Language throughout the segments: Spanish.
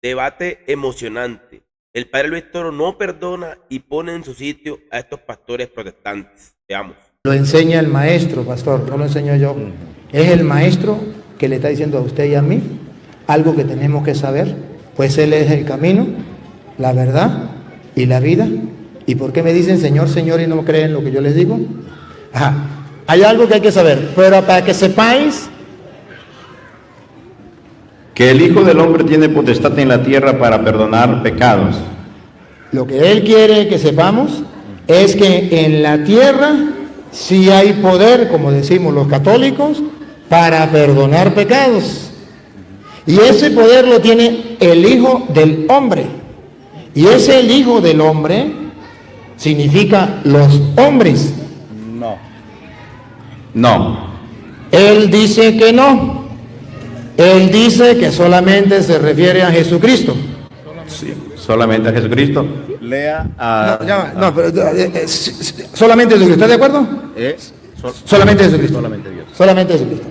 Debate emocionante. El padre Luis Toro no perdona y pone en su sitio a estos pastores protestantes. Veamos. Lo enseña el maestro, pastor, no lo enseño yo. Es el maestro que le está diciendo a usted y a mí algo que tenemos que saber, pues Él es el camino, la verdad y la vida. ¿Y por qué me dicen Señor, Señor y no creen lo que yo les digo? Ajá. Hay algo que hay que saber, pero para que sepáis que el Hijo del Hombre tiene potestad en la tierra para perdonar pecados. Lo que Él quiere que sepamos es que en la tierra sí hay poder, como decimos los católicos, para perdonar pecados. Y ese poder lo tiene el Hijo del Hombre. Y ese el Hijo del Hombre significa los hombres. No. Él dice que no. Él dice que solamente se refiere a Jesucristo. Sí, solamente a Jesucristo. Lea a... Solamente Jesucristo. ¿Está de acuerdo? Solamente Jesucristo. Solamente Dios. Solamente Jesucristo.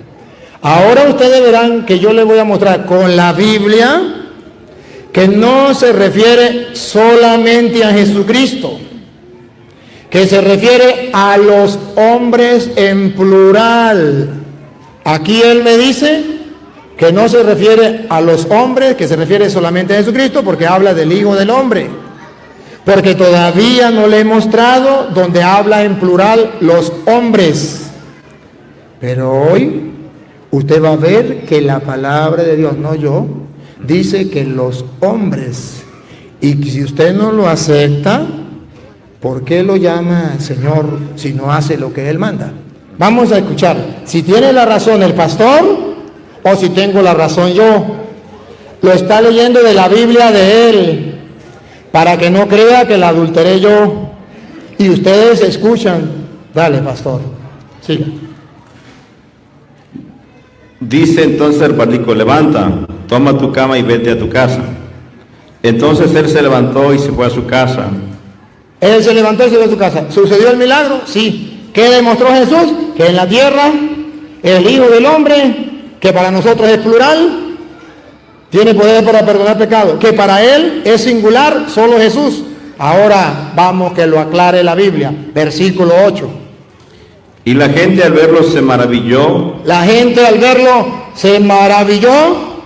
Ahora ustedes verán que yo les voy a mostrar con la Biblia que no se refiere solamente a Jesucristo, que se refiere a los hombres en plural. Aquí Él me dice que no se refiere a los hombres, que se refiere solamente a Jesucristo, porque habla del Hijo del Hombre. Porque todavía no le he mostrado donde habla en plural los hombres. Pero hoy usted va a ver que la palabra de Dios, no yo, dice que los hombres. Y si usted no lo acepta, ¿por qué lo llama Señor si no hace lo que Él manda? Vamos a escuchar si tiene la razón el pastor o si tengo la razón yo. Lo está leyendo de la Biblia de él, para que no crea que la adulteré yo. Y ustedes escuchan. Dale, pastor, siga. Dice entonces el paralítico: levanta, toma tu cama y vete a tu casa. Entonces él se levantó y se fue a su casa. Él se levantó y se fue a su casa. ¿Sucedió el milagro? Sí. ¿Qué demostró Jesús? Que en la tierra el Hijo del Hombre, que para nosotros es plural, tiene poder para perdonar pecados, que para Él es singular, solo Jesús. Ahora vamos que lo aclare la Biblia, versículo 8. Y la gente al verlo se maravilló. La gente al verlo se maravilló.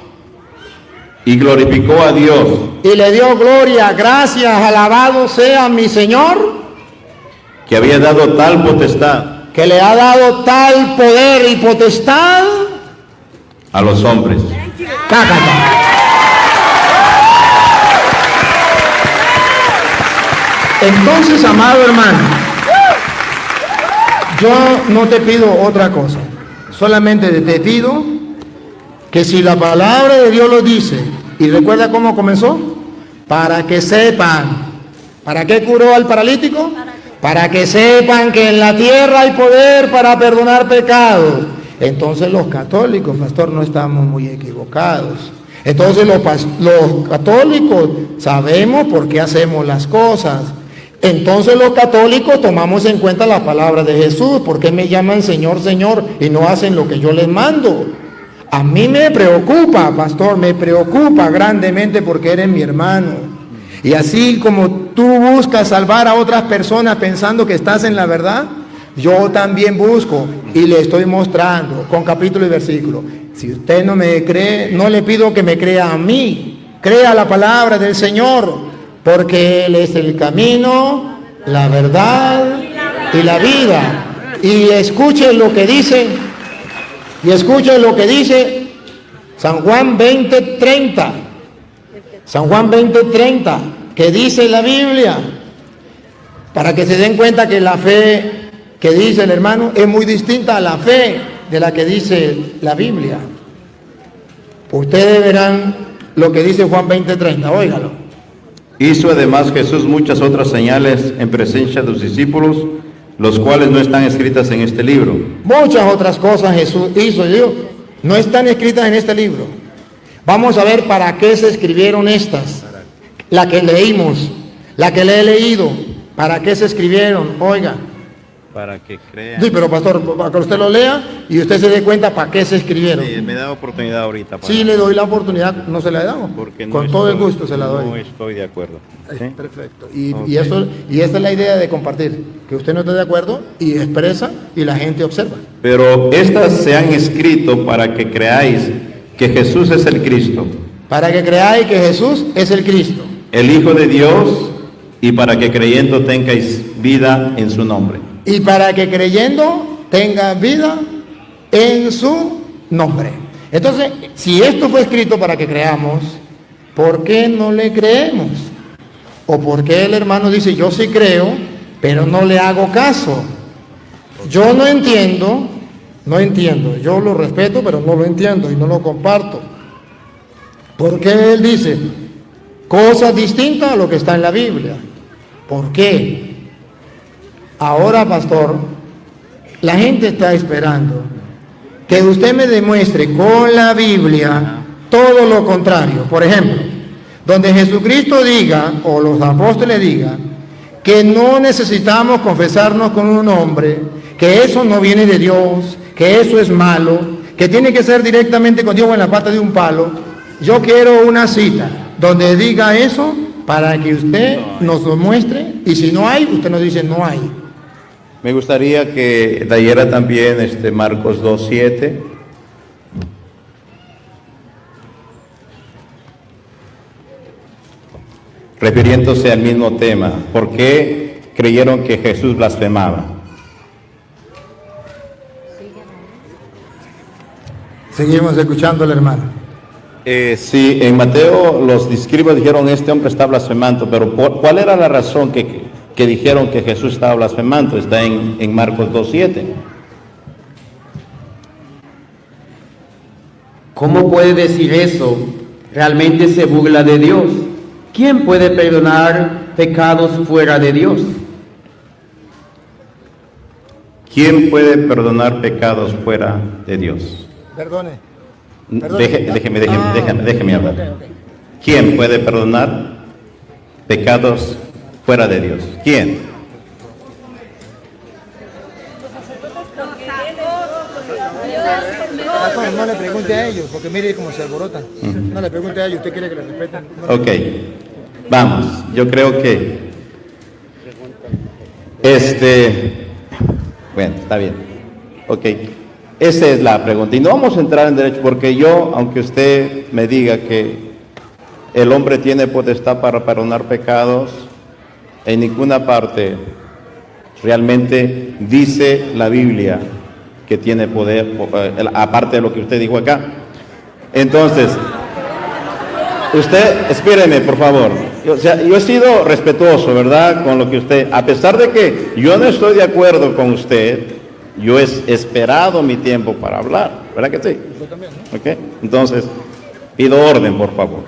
Y glorificó a Dios. Y le dio gloria, gracias, alabado sea mi Señor, que había dado tal potestad. Que le ha dado tal poder y potestad a los hombres. Cácata. Entonces, amado hermano, yo no te pido otra cosa, solamente te pido que si la palabra de Dios lo dice, y recuerda cómo comenzó, para que sepan, ¿para qué curó al paralítico? Para que sepan que en la tierra hay poder para perdonar pecados. Entonces los católicos, pastor, no estamos muy equivocados. Entonces los católicos sabemos por qué hacemos las cosas. Entonces los católicos tomamos en cuenta la palabra de Jesús. ¿Por qué me llaman Señor, Señor y no hacen lo que yo les mando? A mí me preocupa, pastor, me preocupa grandemente porque eres mi hermano. Y así como tú buscas salvar a otras personas pensando que estás en la verdad, yo también busco y le estoy mostrando con capítulo y versículo. Si usted no me cree, no le pido que me crea a mí, crea la palabra del Señor, porque Él es el camino, la verdad y la vida. Y escuchen lo que dice, San Juan 20:30. San Juan 20:30, que dice la Biblia, para que se den cuenta que la fe que dice el hermano es muy distinta a la fe de la que dice la Biblia. Ustedes verán lo que dice Juan 20:30, óigalo. Hizo además Jesús muchas otras señales en presencia de sus discípulos, los cuales no están escritas en este libro. Muchas otras cosas Jesús hizo, no están escritas en este libro. Vamos a ver para qué se escribieron estas, la que leímos, la que le he leído, para qué se escribieron. Oiga, para que crean. Sí, pero pastor, para que usted lo lea y usted se dé cuenta para qué se escribieron. Sí, me da oportunidad ahorita. Sí, le doy la oportunidad, no se la damos. Porque Con todo el gusto se la doy. No estoy de acuerdo. ¿Sí? Perfecto. Y esta es la idea de compartir, que usted no esté de acuerdo y expresa y la gente observa. Pero estas se han escrito para que creáis que Jesús es el Cristo, Para que creáis que Jesús es el Cristo. el Hijo de Dios, y para que creyendo tengáis vida en su nombre. Y para que creyendo tenga vida en su nombre. Entonces, si esto fue escrito para que creamos, ¿por qué no le creemos? ¿O por qué el hermano dice, yo sí creo, pero no le hago caso? Yo no entiendo, yo lo respeto, pero no lo entiendo y no lo comparto. ¿Por qué él dice cosas distintas a lo que está en la Biblia? ¿Por qué? Ahora, pastor, la gente está esperando que usted me demuestre con la Biblia todo lo contrario. Por ejemplo, donde Jesucristo diga, o los apóstoles digan, que no necesitamos confesarnos con un hombre, que eso no viene de Dios, que eso es malo, que tiene que ser directamente con Dios o en la pata de un palo. Yo quiero una cita donde diga eso para que usted nos lo muestre, y si no hay, usted nos dice no hay. Me gustaría que leyera también Marcos 2:7. Refiriéndose al mismo tema, ¿por qué creyeron que Jesús blasfemaba? Seguimos escuchando al hermano. Sí, en Mateo los escribas dijeron, este hombre está blasfemando, pero ¿cuál era la razón que dijeron que Jesús estaba blasfemando? Está en Marcos 2:7. ¿Cómo puede decir eso? Realmente se burla de Dios. ¿Quién puede perdonar pecados fuera de Dios? ¿Quién puede perdonar pecados fuera de Dios? Perdone. Déjeme hablar. Ok. ¿Quién puede perdonar pecados fuera de Dios? ¿Quién? Pastor, no le pregunte a ellos, porque mire cómo se alborotan. No le pregunte a ellos, usted quiere que le respeten. Ok, vamos, yo creo que bueno, está bien. Ok, esa es la pregunta. Y no vamos a entrar en derecho, porque yo, aunque usted me diga que el hombre tiene potestad para perdonar pecados, en ninguna parte realmente dice la Biblia que tiene poder, aparte de lo que usted dijo acá. Entonces, usted, espéreme, por favor. Yo he sido respetuoso, ¿verdad? Con lo que usted, a pesar de que yo no estoy de acuerdo con usted, yo he esperado mi tiempo para hablar, ¿verdad que sí? Yo también, ¿no? ¿Ok? Entonces, pido orden, por favor.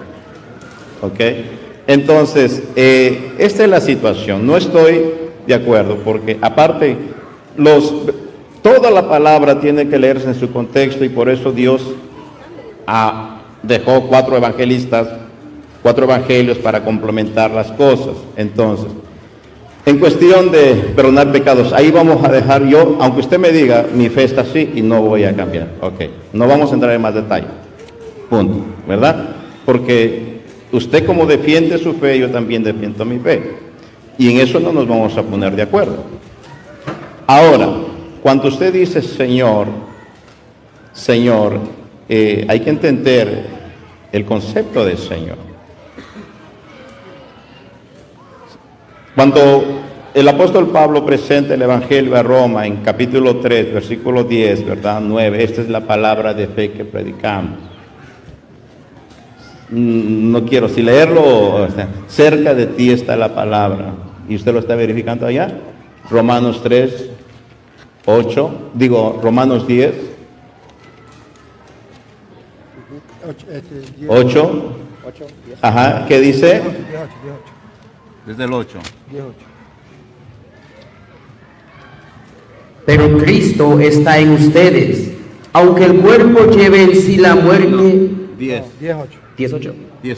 ¿Ok? Entonces, esta es la situación. No estoy de acuerdo, porque aparte, toda la palabra tiene que leerse en su contexto, y por eso Dios dejó 4 evangelios para complementar las cosas. Entonces, en cuestión de perdonar pecados, ahí vamos a dejar yo, aunque usted me diga, mi fe está así y no voy a cambiar. Ok, no vamos a entrar en más detalle. Punto, ¿verdad? Porque usted como defiende su fe, yo también defiendo mi fe. Y en eso no nos vamos a poner de acuerdo. Ahora, cuando usted dice Señor, hay que entender el concepto de Señor. Cuando el apóstol Pablo presenta el Evangelio a Roma en capítulo 3, versículo 10, ¿verdad? 9, esta es la palabra de fe que predicamos. No quiero si leerlo, cerca de ti está la palabra. ¿Y usted lo está verificando allá? Romanos 3, 8, Romanos 10, 8, ajá, ¿qué dice? Desde el 8. Pero Cristo está en ustedes. Aunque el cuerpo lleve en sí la muerte. 18. 18.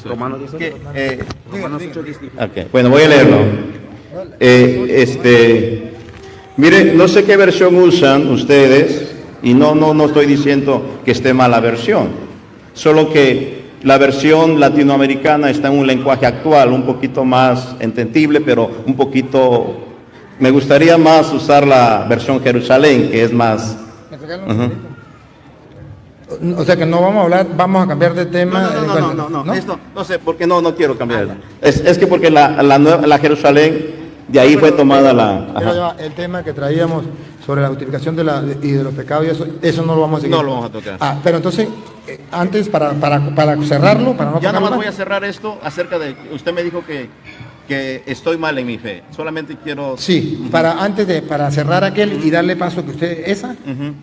Romanos 18. Ok, bueno, voy a leerlo. Mire, no sé qué versión usan ustedes, y no estoy diciendo que esté mal la versión, solo que la versión latinoamericana está en un lenguaje actual, un poquito más entendible, pero un poquito... Me gustaría más usar la versión Jerusalén, que es más... O sea que no vamos a hablar, vamos a cambiar de tema. No, esto, no sé, porque no quiero cambiar. Es que porque la Jerusalén, de ahí fue tomada la... Pero ya, el tema que traíamos sobre la justificación y de los pecados y eso no lo vamos a seguir. No lo vamos a tocar. Pero entonces, antes para cerrarlo, para no Ya tocarlo nomás más. voy a cerrar esto acerca de... Usted me dijo que estoy mal en mi fe. Solamente quiero... Sí, para cerrar aquel y darle paso que usted,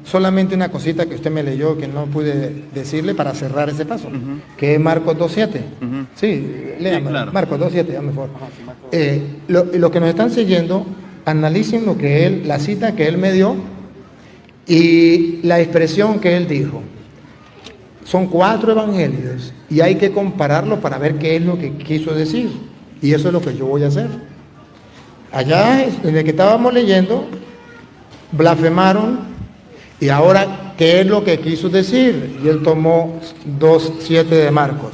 solamente una cosita que usted me leyó que no pude decirle para cerrar ese paso, que es Marcos 2.7. Sí, léame, claro. Marcos 2.7, dame por favor. Lo que nos están siguiendo, analicen lo que la cita que él me dio y la expresión que él dijo. Son 4 evangelios y hay que compararlos para ver qué es lo que quiso decir. Y eso es lo que yo voy a hacer. Allá, en el que estábamos leyendo, blasfemaron, y ahora, ¿qué es lo que quiso decir? Y él tomó 2.7 de Marcos.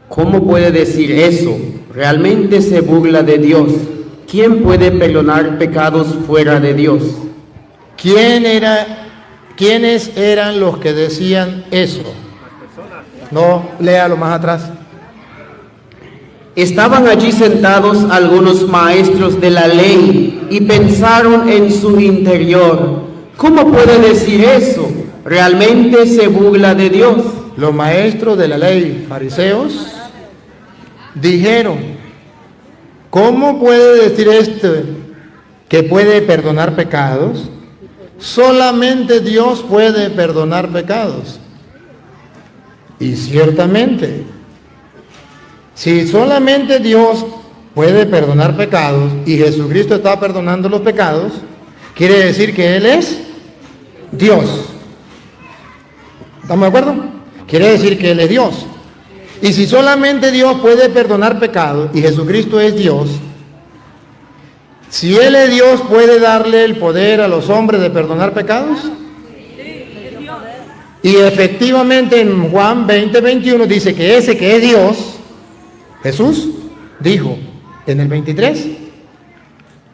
¿Cómo puede decir eso? Realmente se burla de Dios. ¿Quién puede perdonar pecados fuera de Dios? ¿Quiénes eran los que decían eso? No, léalo más atrás. Estaban allí sentados algunos maestros de la ley y pensaron en su interior, ¿cómo puede decir eso? ¿Realmente se burla de Dios? Los maestros de la ley, fariseos, dijeron, ¿cómo puede decir que puede perdonar pecados? Solamente Dios puede perdonar pecados. Y ciertamente, si solamente Dios puede perdonar pecados y Jesucristo está perdonando los pecados, quiere decir que Él es Dios. ¿Estamos de acuerdo? Quiere decir que Él es Dios. Y si solamente Dios puede perdonar pecados y Jesucristo es Dios, si Él es Dios, ¿puede darle el poder a los hombres de perdonar pecados? Y efectivamente en Juan 20:21 dice que ese que es Dios, Jesús, dijo en el 23,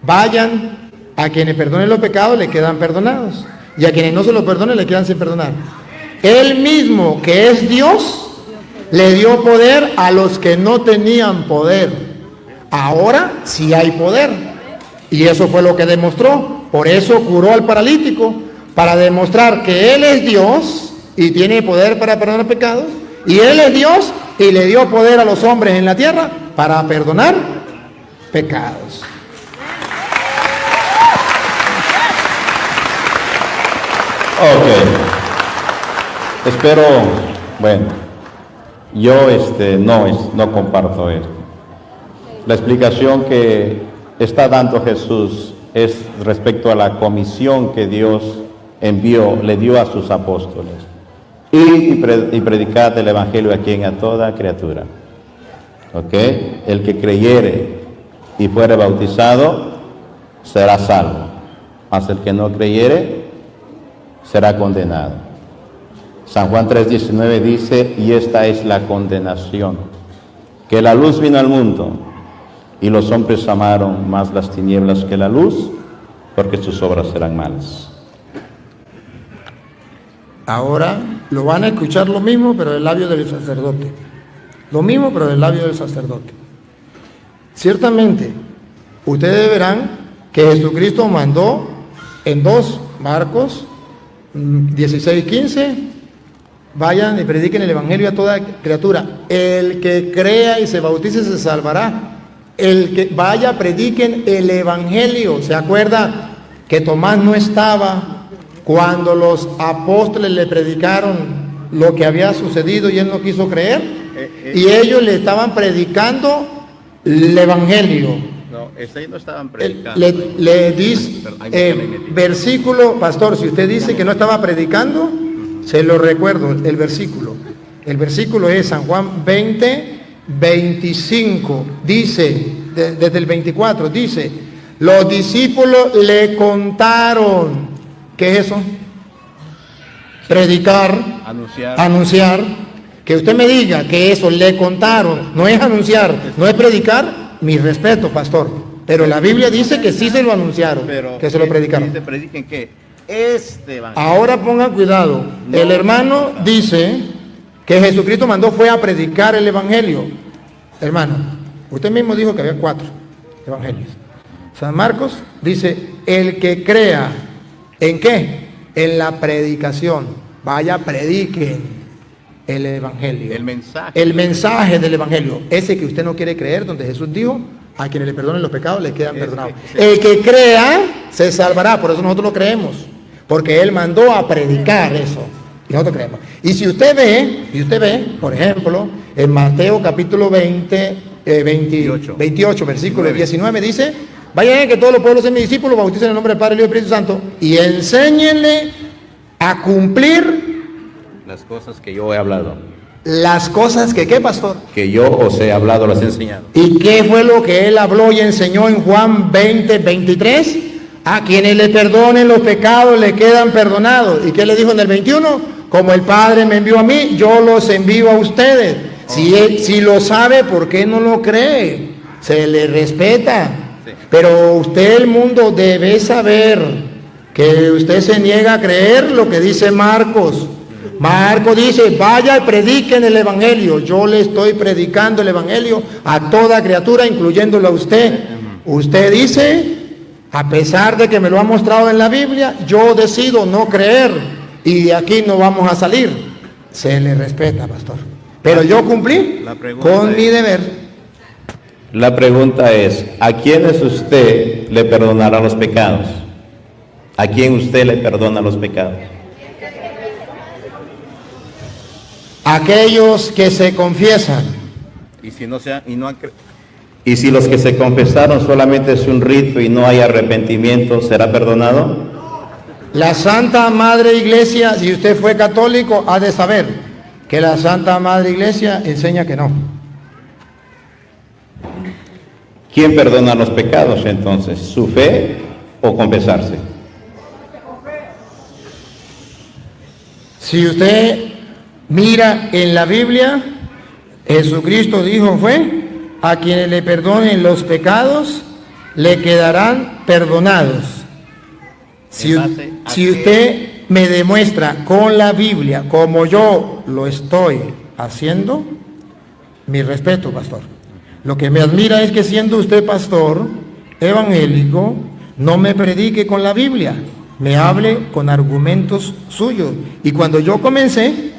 vayan, a quienes perdonen los pecados le quedan perdonados, y a quienes no se los perdonen le quedan sin perdonar. Él mismo, que es Dios, le dio poder a los que no tenían poder. Ahora sí hay poder. Y eso fue lo que demostró. Por eso curó al paralítico, para demostrar que Él es Dios y tiene poder para perdonar pecados. Y Él es Dios y le dio poder a los hombres en la tierra para perdonar pecados. Ok. Espero, bueno, yo no comparto esto. La explicación que está dando Jesús es respecto a la comisión que Dios le dio a sus apóstoles. Y predicad el evangelio a toda criatura. ¿Ok? El que creyere y fuere bautizado será salvo, mas el que no creyere será condenado. San Juan 3:19 dice, y esta es la condenación, que la luz vino al mundo, y los hombres amaron más las tinieblas que la luz, porque sus obras eran malas. Ahora lo van a escuchar lo mismo, pero del labio del sacerdote. Lo mismo, pero del labio del sacerdote. Ciertamente, ustedes verán que Jesucristo mandó en 2 Marcos 16:15, vayan y prediquen el evangelio a toda criatura. El que crea y se bautice se salvará. El que vaya, prediquen el evangelio. ¿Se acuerda que Tomás no estaba cuando los apóstoles le predicaron lo que había sucedido y él no quiso creer? Y ellos le estaban predicando el evangelio. No, ellos no estaban predicando. Le dice, versículo, pastor, si usted dice que no estaba predicando, se lo recuerdo, el versículo. El versículo es San Juan 20:25, dice, desde el 24, dice, los discípulos le contaron. ¿Qué es eso? Predicar, anunciar. Que usted me diga que eso le contaron, no es anunciar, no es predicar, mi respeto, pastor. Pero la Biblia dice que sí se lo anunciaron, que se lo predicaron. Dice, prediquen que este evangelio. Ahora pongan cuidado. El hermano dice que Jesucristo mandó fue a predicar el evangelio. Hermano, usted mismo dijo que había 4 evangelios. San Marcos dice, el que crea, ¿en qué? En la predicación. Vaya, prediquen el evangelio. El mensaje del evangelio. Ese que usted no quiere creer, donde Jesús dijo, a quienes le perdonen los pecados, le quedan perdonados. El que crea, se salvará. Por eso nosotros lo creemos. Porque Él mandó a predicar eso. Y nosotros creemos. Y si usted ve, por ejemplo, en Mateo capítulo 28, versículo 19, dice, vayan que todos los pueblos sean mis discípulos, bauticen en el nombre del Padre, del Hijo y del Espíritu Santo, y enséñenle a cumplir las cosas que yo he hablado. Las cosas que, ¿qué, pastor? Que yo os he hablado, las he enseñado. ¿Y qué fue lo que Él habló y enseñó en Juan 20:23? A quienes le perdonen los pecados le quedan perdonados. ¿Y qué le dijo en el 21? Como el Padre me envió a mí, yo los envío a ustedes. Si lo sabe, ¿por qué no lo cree? Se le respeta. Sí. Pero usted, el mundo, debe saber que usted se niega a creer lo que dice Marcos. Marcos dice, vaya y prediquen el evangelio. Yo le estoy predicando el evangelio a toda criatura, incluyéndolo a usted. Usted dice, a pesar de que me lo ha mostrado en la Biblia, yo decido no creer y de aquí no vamos a salir. Se le respeta, pastor. Pero yo cumplí con mi deber. La pregunta es, ¿a quiénes usted le perdonará los pecados? ¿A quién usted le perdona los pecados? Aquellos que se confiesan. Y si no sean, y si los que se confesaron solamente es un rito y no hay arrepentimiento, ¿será perdonado? La Santa Madre Iglesia, si usted fue católico, ha de saber que la Santa Madre Iglesia enseña que no. ¿Quién perdona los pecados entonces? ¿Su fe o confesarse? Si usted mira en la Biblia, Jesucristo dijo fue, a quienes le perdonen los pecados, le quedarán perdonados. Si usted me demuestra con la Biblia, como yo lo estoy haciendo, mi respeto, pastor. Lo que me admira es que siendo usted pastor evangélico, no me predique con la Biblia, me hable con argumentos suyos. Y cuando yo comencé,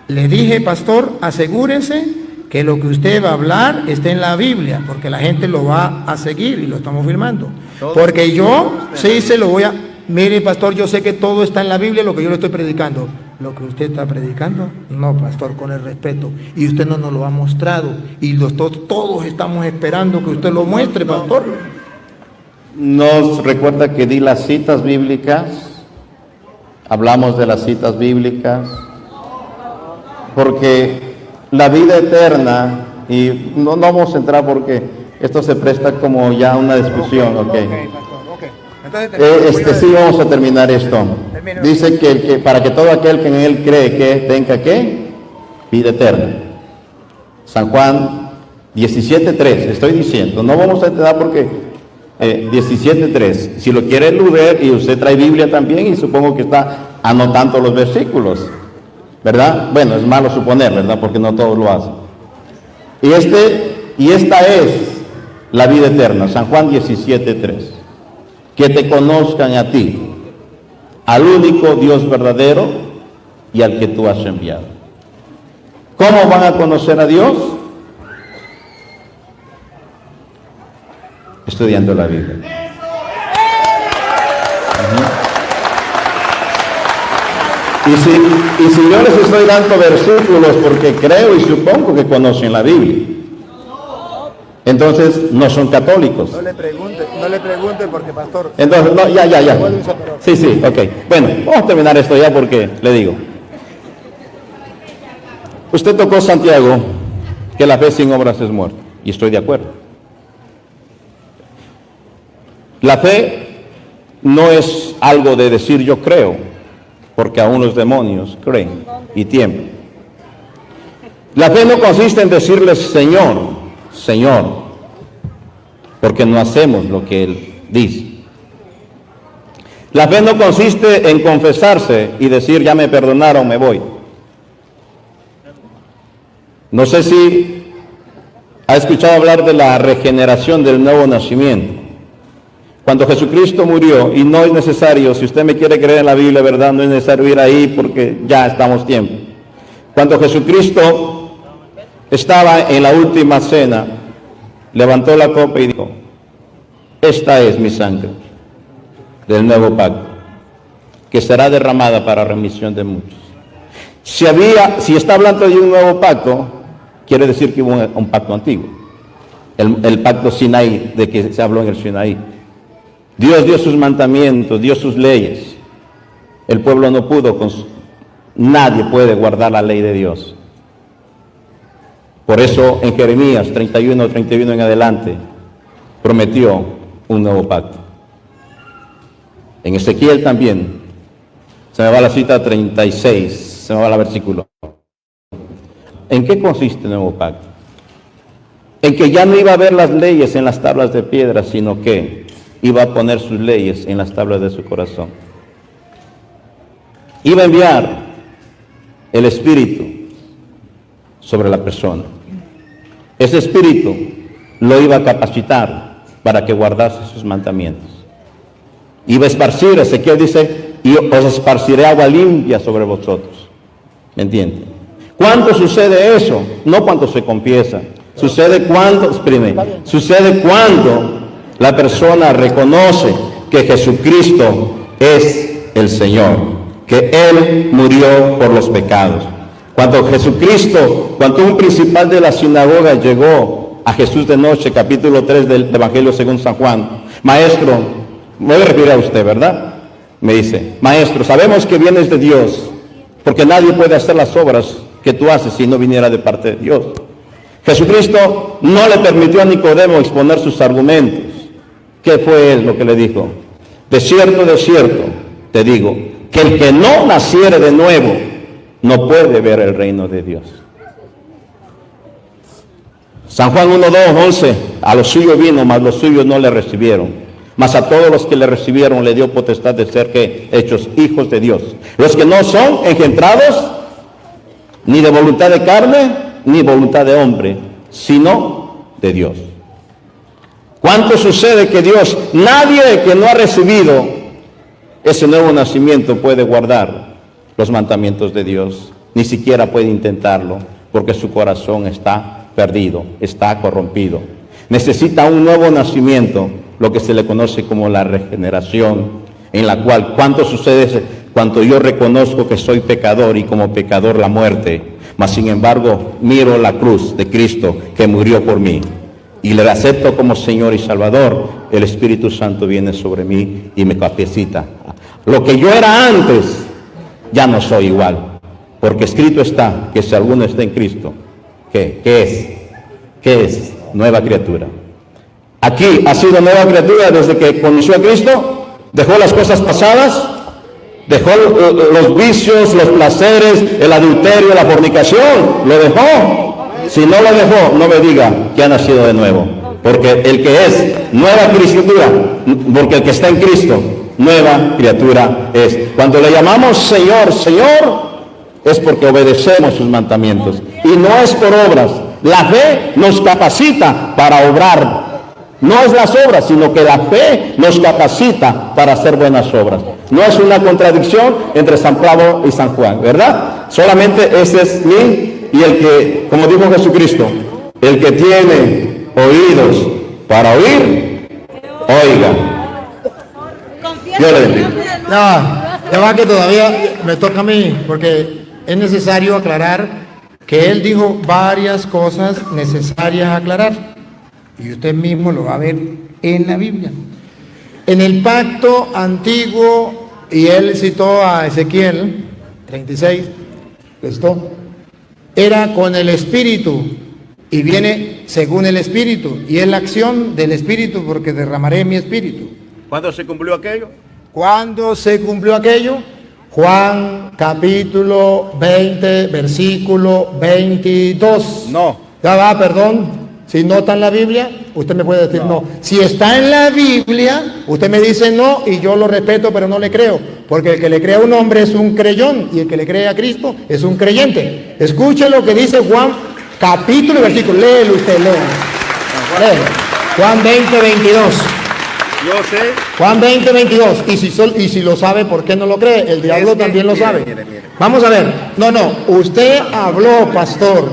le dije, pastor, asegúrese que lo que usted va a hablar esté en la Biblia, porque la gente lo va a seguir y lo estamos filmando. Porque yo sí se lo voy a... Mire, pastor, yo sé que todo está en la Biblia, lo que yo le estoy predicando. Lo que usted está predicando, no, pastor, con el respeto. Y usted no nos lo ha mostrado. Y todos estamos esperando que usted lo muestre, pastor. Nos recuerda que di las citas bíblicas. Hablamos de las citas bíblicas. Porque la vida eterna, y no vamos a entrar porque esto se presta como ya una discusión, ¿ok? Sí, vamos a terminar esto. Dice que para que todo aquel que en él cree que tenga ¿qué? Vida eterna. San Juan 17:3, estoy diciendo, no vamos a entrar porque 17:3, si lo quiere eludir y usted trae Biblia también y supongo que está anotando los versículos, ¿verdad? Bueno, es malo suponer, ¿verdad? Porque no todos lo hacen. Y esta es la vida eterna, San Juan 17:3. Que te conozcan a ti, al único Dios verdadero y al que tú has enviado. ¿Cómo van a conocer a Dios? Estudiando la Biblia. Y si yo les estoy dando versículos porque creo y supongo que conocen la Biblia, entonces no son católicos. No le pregunte porque, pastor. Entonces, no, ya. Sí, ok. Bueno, vamos a terminar esto ya porque le digo. Usted tocó Santiago, que la fe sin obras es muerta, y estoy de acuerdo. La fe no es algo de decir yo creo, porque aún los demonios creen y tiemblan. La fe no consiste en decirle Señor, Señor, porque no hacemos lo que Él dice. La fe no consiste en confesarse y decir ya me perdonaron, me voy. No sé si ha escuchado hablar de la regeneración del nuevo nacimiento. Cuando Jesucristo murió, y no es necesario, si usted me quiere creer en la Biblia, ¿verdad? No es necesario ir ahí porque ya estamos tiempo. Cuando Jesucristo estaba en la última cena, levantó la copa y dijo, esta es mi sangre del nuevo pacto, que será derramada para remisión de muchos. Si está hablando de un nuevo pacto, quiere decir que hubo un pacto antiguo. El pacto Sinaí, de que se habló en el Sinaí. Dios dio sus mandamientos, dio sus leyes. El pueblo no pudo, nadie puede guardar la ley de Dios. Por eso en Jeremías 31 en adelante, prometió un nuevo pacto. En Ezequiel también, se me va la cita 36, se me va el versículo. ¿En qué consiste el nuevo pacto? En que ya no iba a haber las leyes en las tablas de piedra, sino que iba a poner sus leyes en las tablas de su corazón. Iba a enviar el Espíritu sobre la persona. Ese Espíritu lo iba a capacitar para que guardase sus mandamientos. Iba a esparcir, Ezequiel dice, y os esparciré agua limpia sobre vosotros. ¿Me entienden? ¿Cuándo sucede eso? No cuando se confiesa. Sucede cuando la persona reconoce que Jesucristo es el Señor, que Él murió por los pecados. Cuando un principal de la sinagoga llegó a Jesús de noche, capítulo 3 del Evangelio según San Juan, maestro, me voy a referir a usted, ¿verdad? Me dice, maestro, sabemos que vienes de Dios, porque nadie puede hacer las obras que tú haces si no viniera de parte de Dios. Jesucristo no le permitió a Nicodemo exponer sus argumentos. ¿Qué fue él lo que le dijo? De cierto, te digo, que el que no naciere de nuevo, no puede ver el reino de Dios. San Juan 1:11, a los suyos vino, mas los suyos no le recibieron. Mas a todos los que le recibieron le dio potestad de ser hechos hijos de Dios. Los que no son engendrados ni de voluntad de carne, ni voluntad de hombre, sino de Dios. ¿Cuánto sucede que nadie que no ha recibido ese nuevo nacimiento puede guardar los mandamientos de Dios? Ni siquiera puede intentarlo, porque su corazón está perdido, está corrompido. Necesita un nuevo nacimiento, lo que se le conoce como la regeneración, en la cual, ¿cuánto sucede cuando yo reconozco que soy pecador y como pecador la muerte? Mas sin embargo, miro la cruz de Cristo que murió por mí y le acepto como Señor y Salvador. El Espíritu Santo viene sobre mí y me capacita. Lo que yo era antes, ya no soy igual, porque escrito está que si alguno está en Cristo, ¿qué es? Nueva criatura. Aquí ha sido nueva criatura desde que conoció a Cristo, dejó las cosas pasadas, dejó los vicios, los placeres, el adulterio, la fornicación, lo dejó. Si no lo dejó, no me diga que ha nacido de nuevo, porque el que es nueva criatura, porque el que está en Cristo, nueva criatura es. Cuando le llamamos Señor, Señor, es porque obedecemos sus mandamientos, y no es por obras. La fe nos capacita para obrar. No es las obras, sino que la fe nos capacita para hacer buenas obras. No es una contradicción entre San Pablo y San Juan, ¿verdad? Solamente ese es y el que, como dijo Jesucristo, el que tiene oídos para oír, oiga. Yo le bendiga. Ya va que todavía me toca a mí, porque es necesario aclarar que él dijo varias cosas necesarias aclarar. Y usted mismo lo va a ver en la Biblia. En el pacto antiguo, y él citó a Ezequiel 36, esto era con el Espíritu, y viene según el Espíritu, y es la acción del Espíritu, porque derramaré mi Espíritu. ¿Cuándo se cumplió aquello? ¿Cuándo se cumplió aquello? Juan capítulo 20, versículo 22. No. Ya va, perdón. Si no está en la Biblia, usted me puede decir no. Si está en la Biblia, usted me dice no y yo lo respeto, pero no le creo. Porque el que le cree a un hombre es un creyón y el que le cree a Cristo es un creyente. Escuche lo que dice Juan capítulo y versículo. Léelo usted, léelo. Juan 20, 22. Yo sé. Juan 20, 22. Y si lo sabe, ¿por qué no lo cree? El diablo también lo sabe. Mire. Vamos a ver. No. Usted habló, pastor.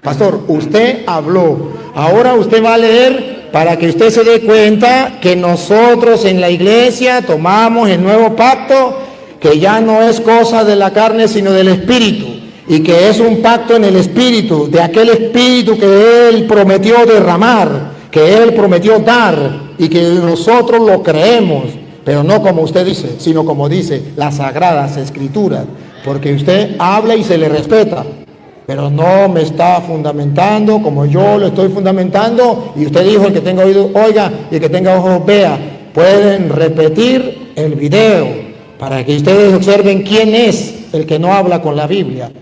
Pastor, usted habló. Ahora usted va a leer para que usted se dé cuenta que nosotros en la iglesia tomamos el nuevo pacto, que ya no es cosa de la carne, sino del espíritu. Y que es un pacto en el espíritu, de aquel espíritu que Él prometió derramar, que Él prometió dar, y que nosotros lo creemos, pero no como usted dice, sino como dice las Sagradas Escrituras, porque usted habla y se le respeta, pero no me está fundamentando como yo lo estoy fundamentando, y usted dijo: el que tenga oído oiga y el que tenga ojos vea. Pueden repetir el video para que ustedes observen quién es el que no habla con la Biblia,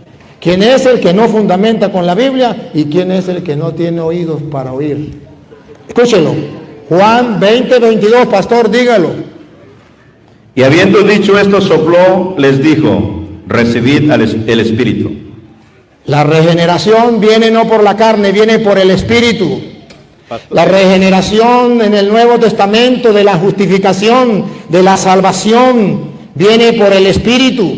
quién es el que no fundamenta con la Biblia y quién es el que no tiene oídos para oír. Escúchelo. Juan 20, 22, pastor, dígalo. Y habiendo dicho esto, sopló, les dijo: recibid el Espíritu. La regeneración viene no por la carne, viene por el Espíritu. La regeneración en el Nuevo Testamento de la justificación, de la salvación, viene por el Espíritu.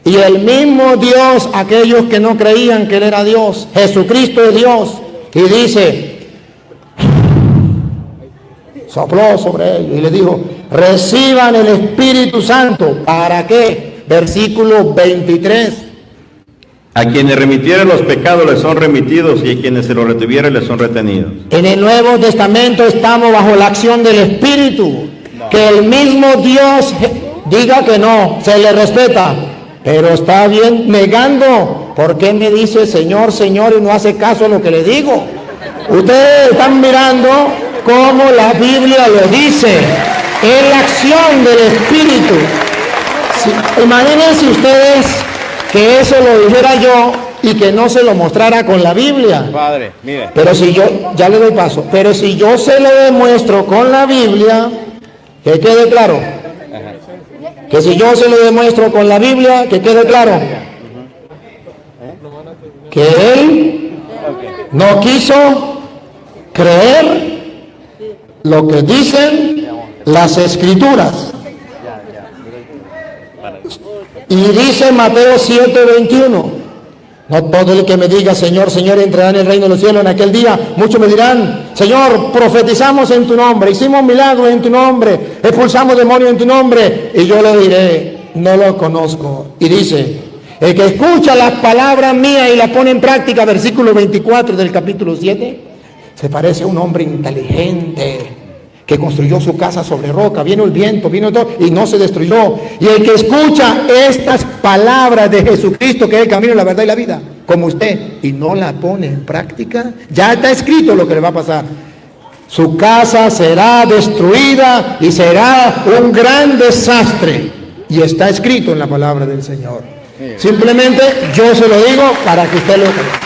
Y el mismo Dios, aquellos que no creían que Él era Dios, Jesucristo es Dios, y dice, sopló sobre ellos y le dijo: reciban el Espíritu Santo. ¿Para qué? Versículo 23. A quienes remitieren los pecados les son remitidos, y a quienes se los retuvieren les son retenidos. En el Nuevo Testamento estamos bajo la acción del Espíritu. Que el mismo Dios diga que no, se le respeta, pero está bien negando. ¿Por qué me dice Señor, Señor y no hace caso a lo que le digo? Ustedes están mirando cómo la Biblia lo dice. Es la acción del Espíritu. Imagínense ustedes que eso lo dijera yo y que no se lo mostrara con la Biblia. Padre, mire. Pero si yo, ya le doy paso, pero si yo se lo demuestro con la Biblia, que quede claro. Que si yo se lo demuestro con la Biblia, que quede claro. Que él no quiso creer lo que dicen las Escrituras. Y dice Mateo 7:21, no todo el que me diga Señor, Señor entrará en el reino de los cielos. En aquel día muchos me dirán: Señor, profetizamos en tu nombre, hicimos milagros en tu nombre, expulsamos demonios en tu nombre. Y yo le diré: no lo conozco. Y dice: el que escucha las palabras mías y las pone en práctica, versículo 24 del capítulo 7, se parece a un hombre inteligente que construyó su casa sobre roca. Vino el viento, vino todo y no se destruyó. Y el que escucha estas palabras de Jesucristo, que es el camino, la verdad y la vida, como usted, y no la pone en práctica, ya está escrito lo que le va a pasar. Su casa será destruida y será un gran desastre. Y está escrito en la palabra del Señor. Simplemente yo se lo digo para que usted lo crea.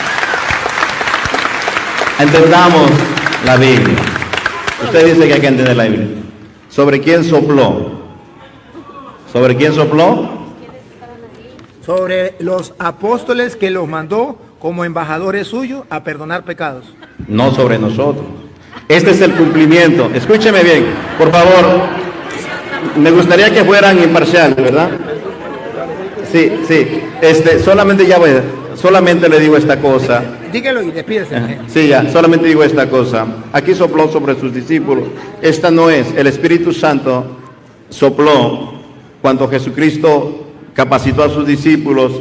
Entendamos la Biblia. Usted dice que hay que entender la Biblia. ¿Sobre quién sopló? ¿Sobre quién sopló? Sobre los apóstoles que los mandó como embajadores suyos a perdonar pecados. No sobre nosotros. Este es el cumplimiento. Escúcheme bien, por favor. Me gustaría que fueran imparciales, ¿verdad? Sí. Solamente le digo esta cosa. Dígalo y despídese. Sí, ya, solamente digo esta cosa. Aquí sopló sobre sus discípulos. Esta no es, el Espíritu Santo sopló cuando Jesucristo capacitó a sus discípulos,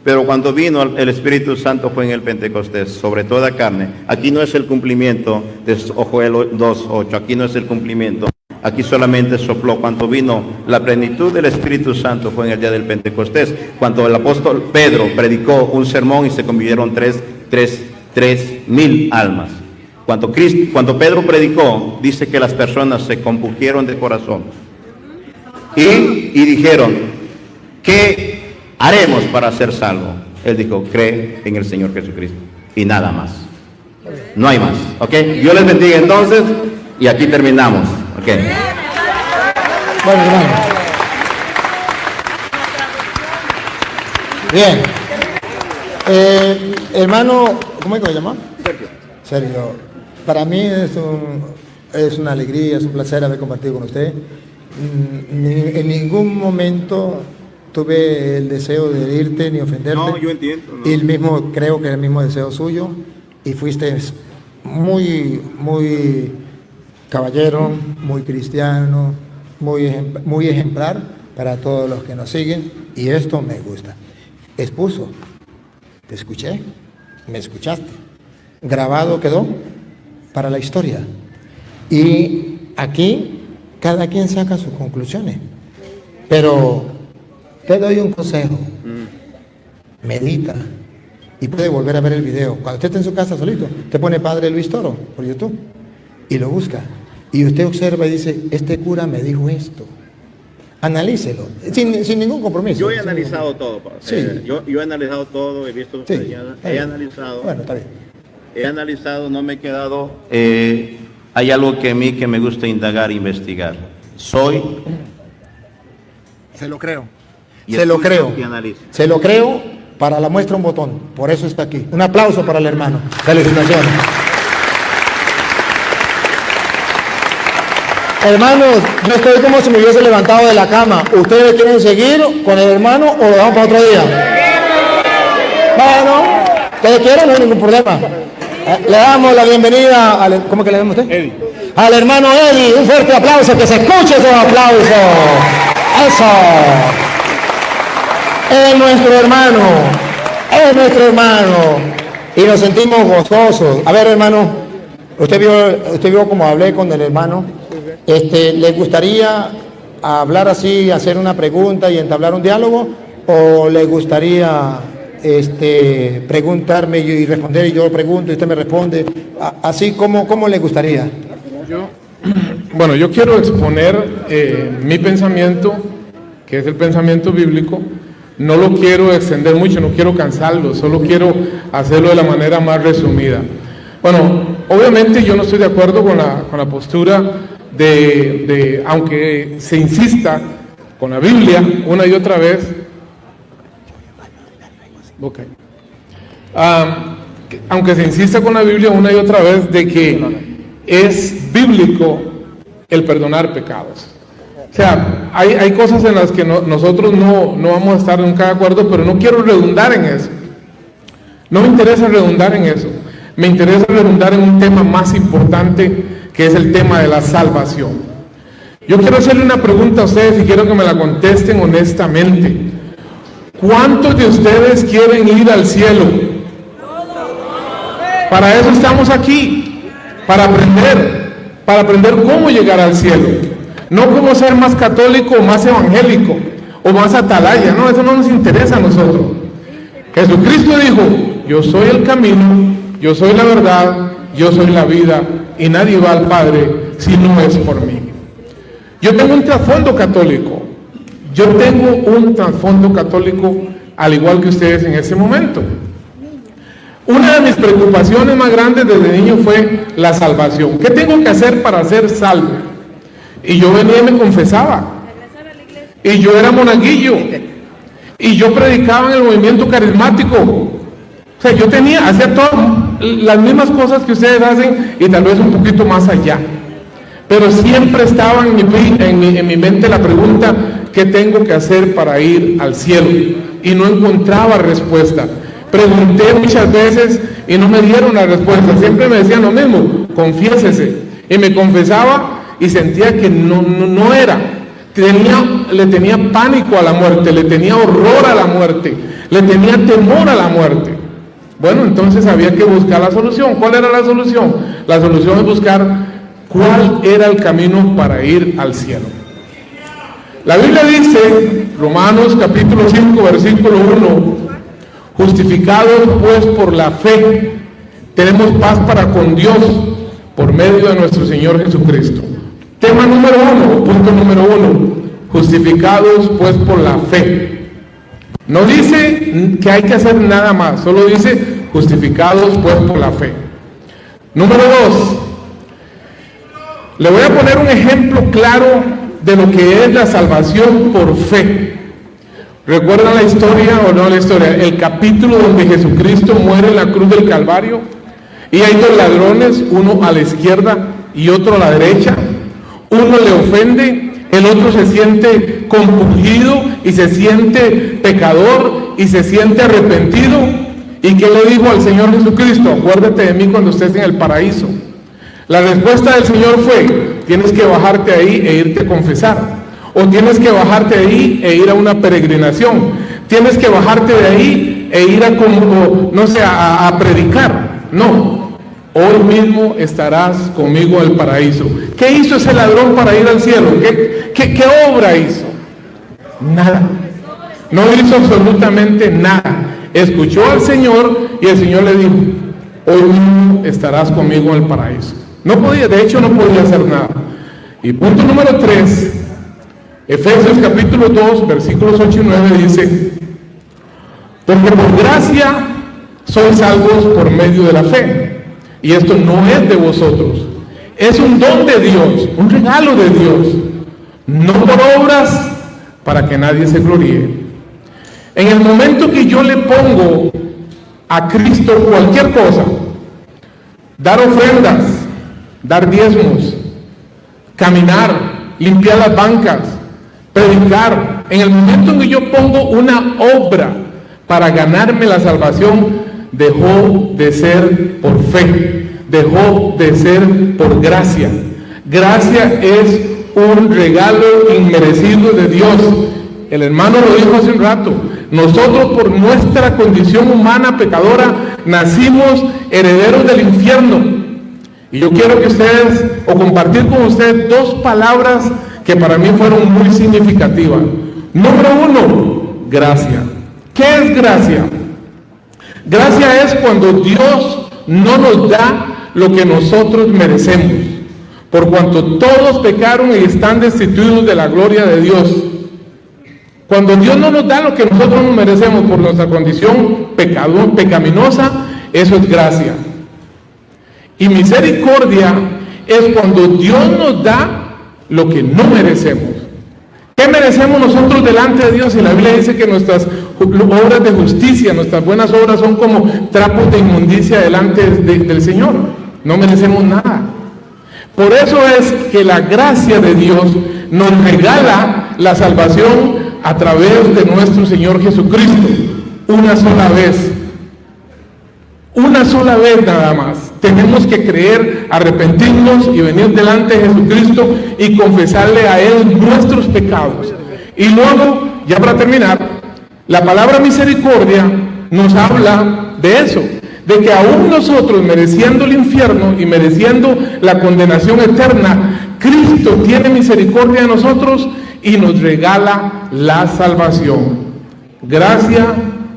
pero cuando vino el Espíritu Santo fue en el Pentecostés, sobre toda carne. Aquí no es el cumplimiento de Joel 2:8, aquí no es el cumplimiento. Aquí solamente sopló cuando vino la plenitud del Espíritu Santo, fue en el día del Pentecostés, cuando el apóstol Pedro predicó un sermón y se convirtieron 3.000 almas. Cuando Pedro predicó, dice que las personas se compungieron de corazón y dijeron, ¿qué haremos para ser salvos? Él dijo, cree en el Señor Jesucristo y nada más. No hay más, ¿ok? Dios les bendiga entonces y aquí terminamos, ¿ok? Bueno, hermano. Bien. Hermano, ¿cómo es que se llama? Sergio. Para mí es una alegría, es un placer haber compartido con usted. En ningún momento tuve el deseo de herirte ni ofenderte. No, yo entiendo. No. Y el mismo, creo que el mismo deseo suyo. Y fuiste muy caballero, muy cristiano, muy ejemplar para todos los que nos siguen. Y esto me gusta. Expuso, te escuché, me escuchaste. Grabado quedó para la historia. Y aquí cada quien saca sus conclusiones. Pero te doy un consejo. Medita. Y puede volver a ver el video. Cuando usted esté en su casa solito, te pone Padre Luis Toro por YouTube y lo busca. Y usted observa y dice, este cura me dijo esto. Analícelo, sin ningún compromiso. Yo he analizado todo, Sí. yo he analizado todo, he visto Sí, he analizado. Bueno, está bien. He analizado, no me he quedado. Hay algo que a mí que me gusta indagar, investigar. Soy. Se lo creo. Y Se lo escucho creo. y analizo. Se lo creo. Para la muestra un botón. Por eso está aquí. Un aplauso para el hermano. Felicitaciones. Hermanos, yo estoy como si me hubiese levantado de la cama. ¿Ustedes quieren seguir con el hermano o lo damos para otro día? Bueno, ustedes quieren, no hay ningún problema. Le damos la bienvenida al... ¿Cómo que le damos a usted? Eddie. Al hermano Eddie. Un fuerte aplauso, que se escuche esos aplausos. Eso. Es nuestro hermano. Es nuestro hermano. Y nos sentimos gozosos. A ver, hermano, usted vio cómo hablé con el hermano. ¿Le gustaría hablar así, hacer una pregunta y entablar un diálogo? ¿O le gustaría preguntarme y responder y yo pregunto y usted me responde? Así como le gustaría. Yo quiero exponer mi pensamiento, que es el pensamiento bíblico. No lo quiero extender mucho, no quiero cansarlo, solo quiero hacerlo de la manera más resumida. Bueno, obviamente yo no estoy de acuerdo con la postura de aunque se insista con la Biblia una y otra vez, aunque se insista con la Biblia una y otra vez de que es bíblico el perdonar pecados. O sea, hay cosas en las que nosotros no vamos a estar nunca de acuerdo, pero no quiero redundar en eso. No me interesa redundar en eso. Me interesa redundar en un tema más importante, que es el tema de la salvación. Yo quiero hacerle una pregunta a ustedes y quiero que me la contesten honestamente. ¿Cuántos de ustedes quieren ir al cielo? Para eso estamos aquí, para aprender cómo llegar al cielo. No cómo ser más católico o más evangélico o más atalaya, no, eso no nos interesa a nosotros. Jesucristo dijo, yo soy el camino, yo soy la verdad, yo soy la vida y nadie va al Padre si no es por mí. Yo tengo un trasfondo católico, al igual que ustedes en ese momento. Una de mis preocupaciones más grandes desde niño fue la salvación. ¿Qué tengo que hacer para ser salvo? Y yo venía y me confesaba. Y yo era monaguillo. Y yo predicaba en el movimiento carismático. O sea, hacía todas las mismas cosas que ustedes hacen y tal vez un poquito más allá. Pero siempre estaba en mi mente la pregunta, ¿qué tengo que hacer para ir al cielo? Y no encontraba respuesta. Pregunté muchas veces y no me dieron la respuesta. Siempre me decían lo mismo, confiésese. Y me confesaba y sentía que no era. Le tenía pánico a la muerte, le tenía horror a la muerte, le tenía temor a la muerte. Bueno, entonces había que buscar la solución. ¿Cuál era la solución? La solución es buscar cuál era el camino para ir al cielo. La Biblia dice, Romanos capítulo 5, versículo 1, justificados pues por la fe, tenemos paz para con Dios por medio de nuestro Señor Jesucristo. Tema número 1, punto número 1, justificados pues por la fe. No dice que hay que hacer nada más, solo dice justificados pues por la fe. Número 2, le voy a poner un ejemplo claro de lo que es la salvación por fe. ¿Recuerdan la historia o no la historia? El capítulo donde Jesucristo muere en la cruz del Calvario y hay dos ladrones, uno a la izquierda y otro a la derecha. Uno le ofende, el otro se siente compungido y se siente pecador y se siente arrepentido. ¿Y qué le dijo al Señor Jesucristo? Acuérdate de mí cuando estés en el paraíso. La respuesta del Señor fue: tienes que bajarte ahí e irte a confesar, o tienes que bajarte ahí e ir a una peregrinación, tienes que bajarte de ahí e ir a predicar. No, hoy mismo estarás conmigo al paraíso. ¿Qué hizo ese ladrón para ir al cielo? ¿Qué obra hizo? Nada. No hizo absolutamente nada. Escuchó al Señor y el Señor le dijo: hoy mismo estarás conmigo al paraíso. No podía, de hecho no podía hacer nada. Y punto número 3, Efesios capítulo 2, versículos 8 y 9 dice: porque por gracia sois salvos por medio de la fe. Y esto no es de vosotros, es un don de Dios, un regalo de Dios, no por obras para que nadie se gloríe. En el momento que yo le pongo a Cristo cualquier cosa, dar ofrendas, dar diezmos, caminar, limpiar las bancas, predicar, en el momento en que yo pongo una obra para ganarme la salvación, dejó de ser por fe, dejó de ser por gracia. Gracia es un regalo inmerecido de Dios. El hermano lo dijo hace un rato: nosotros por nuestra condición humana pecadora nacimos herederos del infierno. Y yo quiero que ustedes, o compartir con ustedes, dos palabras que para mí fueron muy significativas. Número 1, gracia. ¿Qué es gracia? Gracia es cuando Dios no nos da lo que nosotros merecemos, por cuanto todos pecaron y están destituidos de la gloria de Dios. Cuando Dios no nos da lo que nosotros nos merecemos por nuestra condición pecaminosa, eso es gracia. Y misericordia es cuando Dios nos da lo que no merecemos. ¿Qué merecemos nosotros delante de Dios? Y la Biblia dice que nuestras obras de justicia, nuestras buenas obras son como trapos de inmundicia delante del Señor. No merecemos nada. Por eso es que la gracia de Dios nos regala la salvación a través de nuestro Señor Jesucristo, una sola vez. Una sola vez nada más. Tenemos que creer, arrepentirnos y venir delante de Jesucristo y confesarle a Él nuestros pecados. Y luego, ya para terminar, la palabra misericordia nos habla de eso, de que aún nosotros, mereciendo el infierno y mereciendo la condenación eterna, Cristo tiene misericordia de nosotros y nos regala la salvación. Gracia,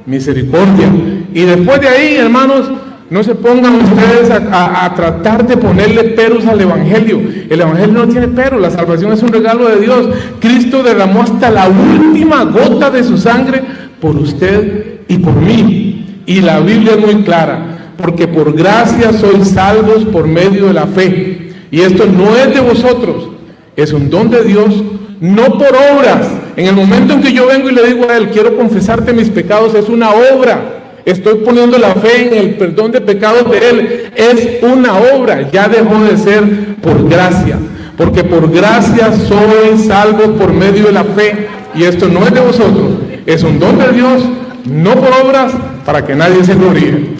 misericordia. Y después de ahí, hermanos, no se pongan ustedes a tratar de ponerle peros al Evangelio. El Evangelio no tiene peros, la salvación es un regalo de Dios. Cristo derramó hasta la última gota de su sangre por usted y por mí. Y la Biblia es muy clara: porque por gracia sois salvos por medio de la fe. Y esto no es de vosotros, es un don de Dios, no por obras. En el momento en que yo vengo y le digo a Él: quiero confesarte mis pecados, es una obra. Estoy poniendo la fe en el perdón de pecados de Él. Es una obra, ya dejó de ser por gracia. Porque por gracia sois salvos por medio de la fe. Y esto no es de vosotros, es un don de Dios, no por obras, para que nadie se gloríe.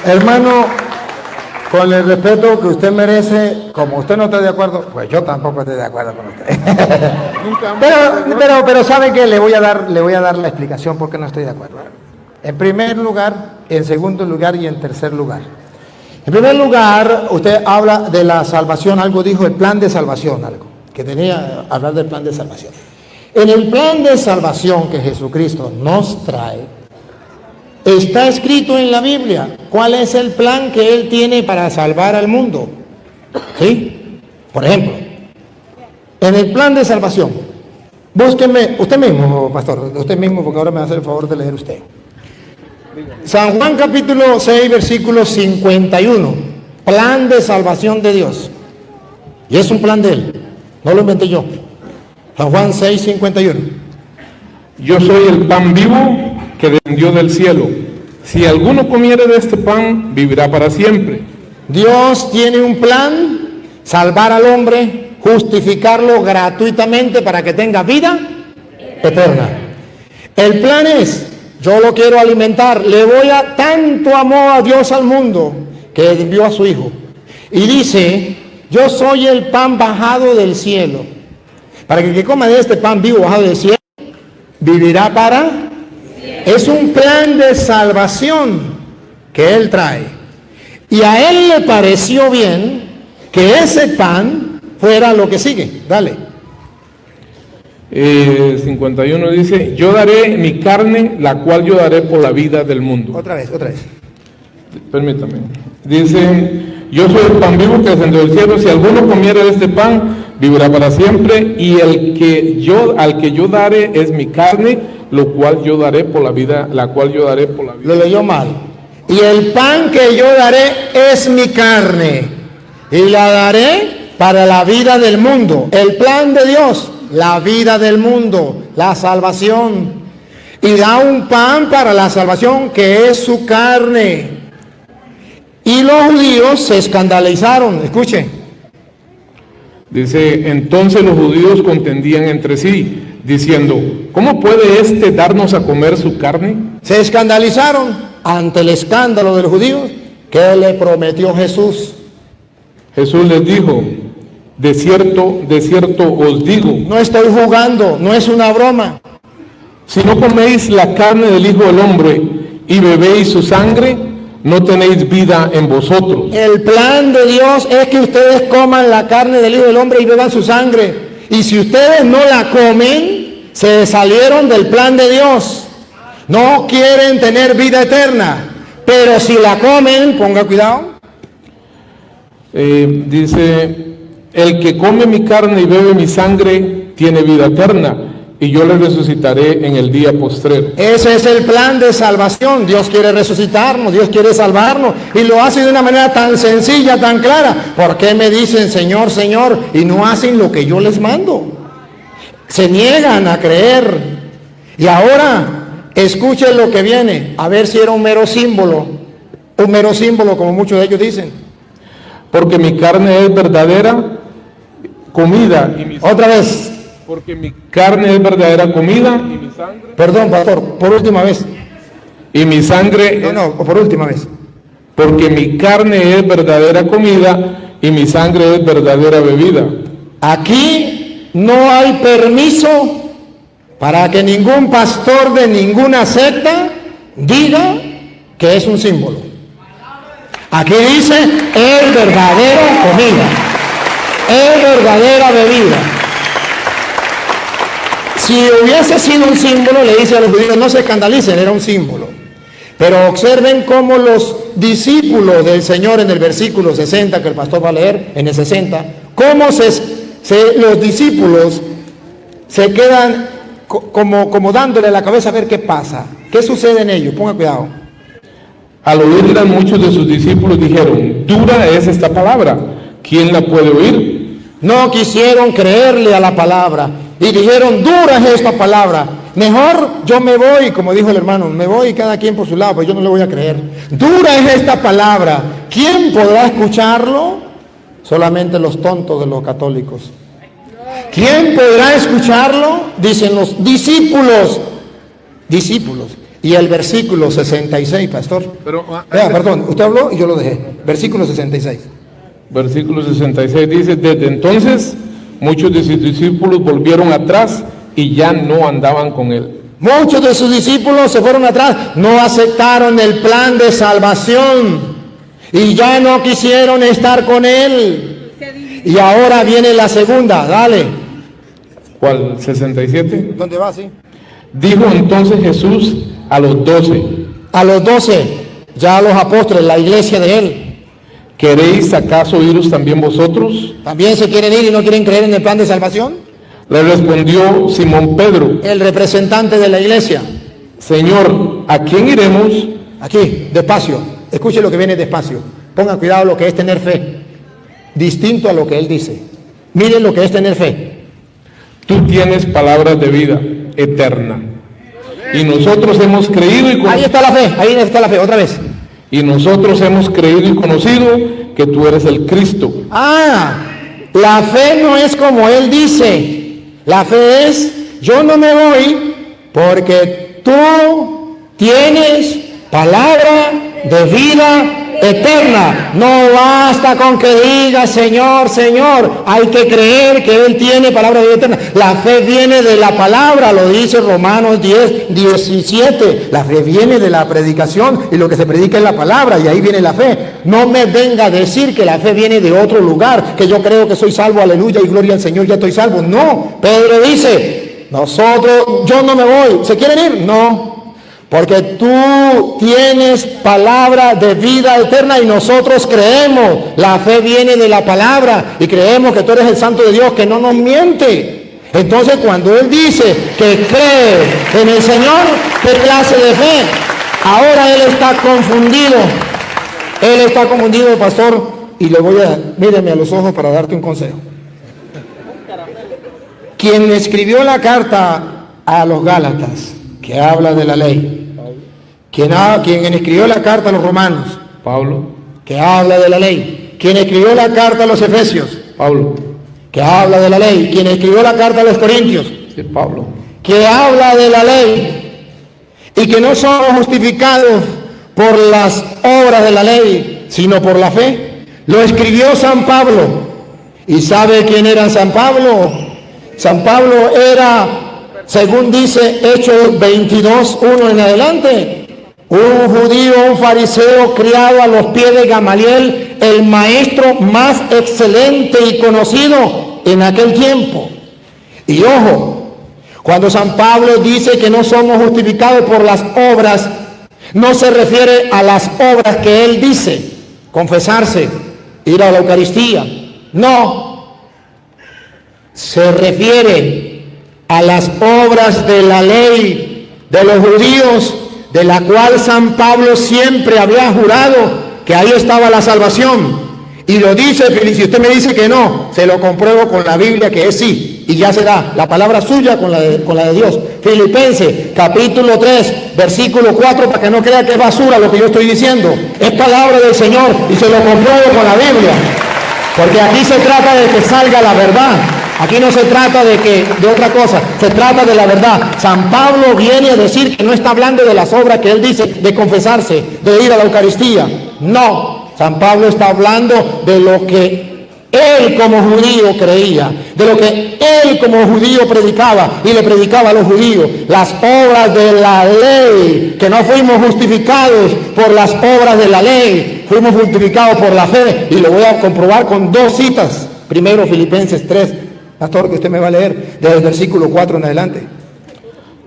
Hermano, con el respeto que usted merece, como usted no está de acuerdo, pues yo tampoco estoy de acuerdo con usted. pero ¿sabe qué? Le voy a dar la explicación por qué no estoy de acuerdo. En primer lugar, en segundo lugar y en tercer lugar. En primer lugar, usted habla de la salvación, algo dijo, el plan de salvación, algo, que tenía que hablar del plan de salvación. En el plan de salvación que Jesucristo nos trae, Está escrito en la Biblia cuál es el plan que Él tiene para salvar al mundo. ¿Sí? Por ejemplo, en el plan de salvación, búsquenme, usted mismo, pastor, usted mismo, porque ahora me va a hacer el favor de leer usted. San Juan capítulo 6, versículo 51, plan de salvación de Dios. Y es un plan de Él, no lo inventé yo. San Juan 6, 51. Yo soy el pan vivo que descendió del cielo. Si alguno comiere de este pan, vivirá para siempre. Dios tiene un plan, salvar al hombre, justificarlo gratuitamente para que tenga vida eterna. El plan es, yo lo quiero alimentar, tanto amó a Dios al mundo que envió a su Hijo. Y dice, yo soy el pan bajado del cielo, para que el que coma de este pan vivo bajado del cielo, vivirá para... Es un plan de salvación que Él trae. Y a Él le pareció bien que ese pan fuera lo que sigue. Dale. 51 dice, yo daré mi carne, la cual yo daré por la vida del mundo. Otra vez. Permítame. Dice, yo soy el pan vivo que descendió del cielo. Si alguno comiere de este pan, vivirá para siempre. Y al que yo daré es mi carne, lo cual yo daré por la vida, la cual yo daré por la vida. Lo leyó mal. Y el pan que yo daré es mi carne, y la daré para la vida del mundo. El plan de Dios, la vida del mundo, la salvación. Y da un pan para la salvación que es su carne. Y los judíos se escandalizaron. Escuchen. Dice, entonces los judíos contendían entre sí, diciendo, ¿cómo puede éste darnos a comer su carne? Se escandalizaron ante el escándalo de los judíos que le prometió Jesús. Jesús les dijo, de cierto os digo. No estoy jugando, no es una broma. Si no coméis la carne del Hijo del Hombre y bebéis su sangre, no tenéis vida en vosotros. El plan de Dios es que ustedes coman la carne del Hijo del Hombre y beban su sangre. Y si ustedes no la comen, se salieron del plan de Dios. No quieren tener vida eterna. Pero si la comen, ponga cuidado. Dice, el que come mi carne y bebe mi sangre tiene vida eterna, y yo le resucitaré en el día postrero. Ese es el plan de salvación. Dios quiere resucitarnos, Dios quiere salvarnos, y lo hace de una manera tan sencilla, tan clara. ¿Por qué me dicen Señor, Señor, y no hacen lo que yo les mando? Se niegan a creer. Y ahora, escuchen lo que viene, a ver si era un mero símbolo como muchos de ellos dicen. Porque mi carne es verdadera comida y mi sangre... Otra vez. Porque mi carne es verdadera comida y mi sangre... Perdón, pastor, por última vez. Y mi sangre... No, por última vez. Porque mi carne es verdadera comida y mi sangre es verdadera bebida. Aquí no hay permiso para que ningún pastor de ninguna secta diga que es un símbolo. Aquí dice, es verdadera comida, es verdadera bebida. Si hubiese sido un símbolo, le dice a los judíos, no se escandalicen, era un símbolo. Pero observen cómo los discípulos del Señor en el versículo 60, que el pastor va a leer en el 60, cómo los discípulos se quedan como dándole la cabeza a ver qué pasa, qué sucede en ellos. Ponga cuidado. Al oírla, muchos de sus discípulos dijeron, dura es esta palabra, ¿quién la puede oír? No quisieron creerle a la palabra y dijeron, dura es esta palabra, mejor yo me voy, como dijo el hermano, me voy cada quien por su lado, pues yo no le voy a creer. Dura es esta palabra, ¿quién podrá escucharlo? Solamente los tontos de los católicos. ¿Quién podrá escucharlo? Dicen los discípulos. Y el versículo 66, pastor. Perdón, usted habló y yo lo dejé. Versículo 66. Versículo 66 dice, desde entonces muchos de sus discípulos volvieron atrás y ya no andaban con él. Muchos de sus discípulos se fueron atrás, no aceptaron el plan de salvación y ya no quisieron estar con él. Y ahora viene la segunda, dale. ¿Cuál? ¿67? ¿Dónde va, sí? Dijo entonces Jesús a los 12, a los 12, ya a los apóstoles, la iglesia de él. ¿Queréis acaso iros también vosotros? ¿También se quieren ir y no quieren creer en el plan de salvación? Le respondió Simón Pedro, El representante de la iglesia. Señor, ¿a quién iremos? Aquí, despacio, escuche lo que viene despacio. Pongan cuidado lo que es tener fe, distinto a lo que él dice. Miren lo que es tener fe. Tú tienes palabras de vida eterna. Y nosotros hemos creído y Ahí está la fe, otra vez. Y nosotros hemos creído y conocido que tú eres el Cristo. La fe no es como él dice. La fe es, yo no me voy porque tú tienes palabra de vida eterna. No basta con que diga Señor, Señor. Hay que creer que Él tiene palabra de vida eterna. La fe viene de la palabra, lo dice Romanos 10:17. La fe viene de la predicación y lo que se predica es la palabra y ahí viene la fe. No me venga a decir que la fe viene de otro lugar, que yo creo que soy salvo, aleluya y gloria al Señor, ya estoy salvo. No, Pedro dice, yo no me voy. ¿Se quieren ir? No. Porque tú tienes palabra de vida eterna y nosotros creemos. La fe viene de la palabra y creemos que tú eres el Santo de Dios que no nos miente. Entonces cuando Él dice que cree en el Señor, ¿qué clase de fe? Ahora Él está confundido. Él está confundido, pastor, y le voy a, míreme a los ojos para darte un consejo. Quien escribió la carta a los Gálatas, que habla de la ley, quien escribió la carta a los romanos, Pablo, que habla de la ley, quien escribió la carta a los efesios, Pablo, que habla de la ley, quien escribió la carta a los corintios, sí, Pablo, que habla de la ley, y que no somos justificados por las obras de la ley, sino por la fe. Lo escribió San Pablo. ¿Y sabe quién era San Pablo? San Pablo era, según dice Hechos 22:1 en adelante, un judío, un fariseo criado a los pies de Gamaliel, el maestro más excelente y conocido en aquel tiempo. Y ojo, cuando San Pablo dice que no somos justificados por las obras, no se refiere a las obras que él dice, confesarse, ir a la Eucaristía. No, se refiere a las obras de la ley de los judíos, de la cual San Pablo siempre había jurado que ahí estaba la salvación. Y lo dice, si usted me dice que no, se lo compruebo con la Biblia que es sí, y ya será la palabra suya con la de Dios. Filipenses capítulo 3 versículo 4, para que no crea que es basura lo que yo estoy diciendo, es palabra del Señor y se lo compruebo con la Biblia, porque aquí se trata de que salga la verdad. Aquí no se trata de otra cosa, se trata de la verdad. San Pablo viene a decir que no está hablando de las obras que él dice, de confesarse, de ir a la Eucaristía. No, San Pablo está hablando de lo que él como judío creía, de lo que él como judío predicaba y le predicaba a los judíos. Las obras de la ley, que no fuimos justificados por las obras de la ley, fuimos justificados por la fe, y lo voy a comprobar con dos citas. Primero, Filipenses 3. Pastor, que usted me va a leer desde el versículo 4 en adelante.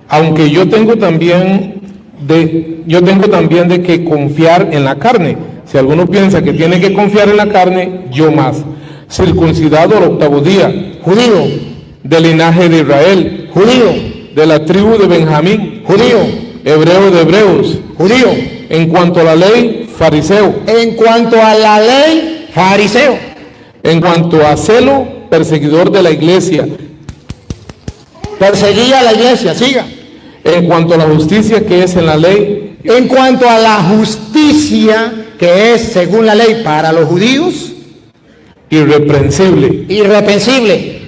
Aunque yo tengo también de que confiar en la carne. Si alguno piensa que tiene que confiar en la carne, yo más. Circuncidado al 8º día, Judío, del linaje de Israel, judío, de la tribu de Benjamín, judío, hebreo de hebreos, judío. en cuanto a la ley, fariseo, En cuanto a la ley, fariseo. en cuanto a celo, perseguidor de la iglesia, Perseguía a la iglesia, siga. en cuanto a la justicia que es en la ley, En cuanto a la justicia que es según la ley para los judíos, irreprensible. irreprensible.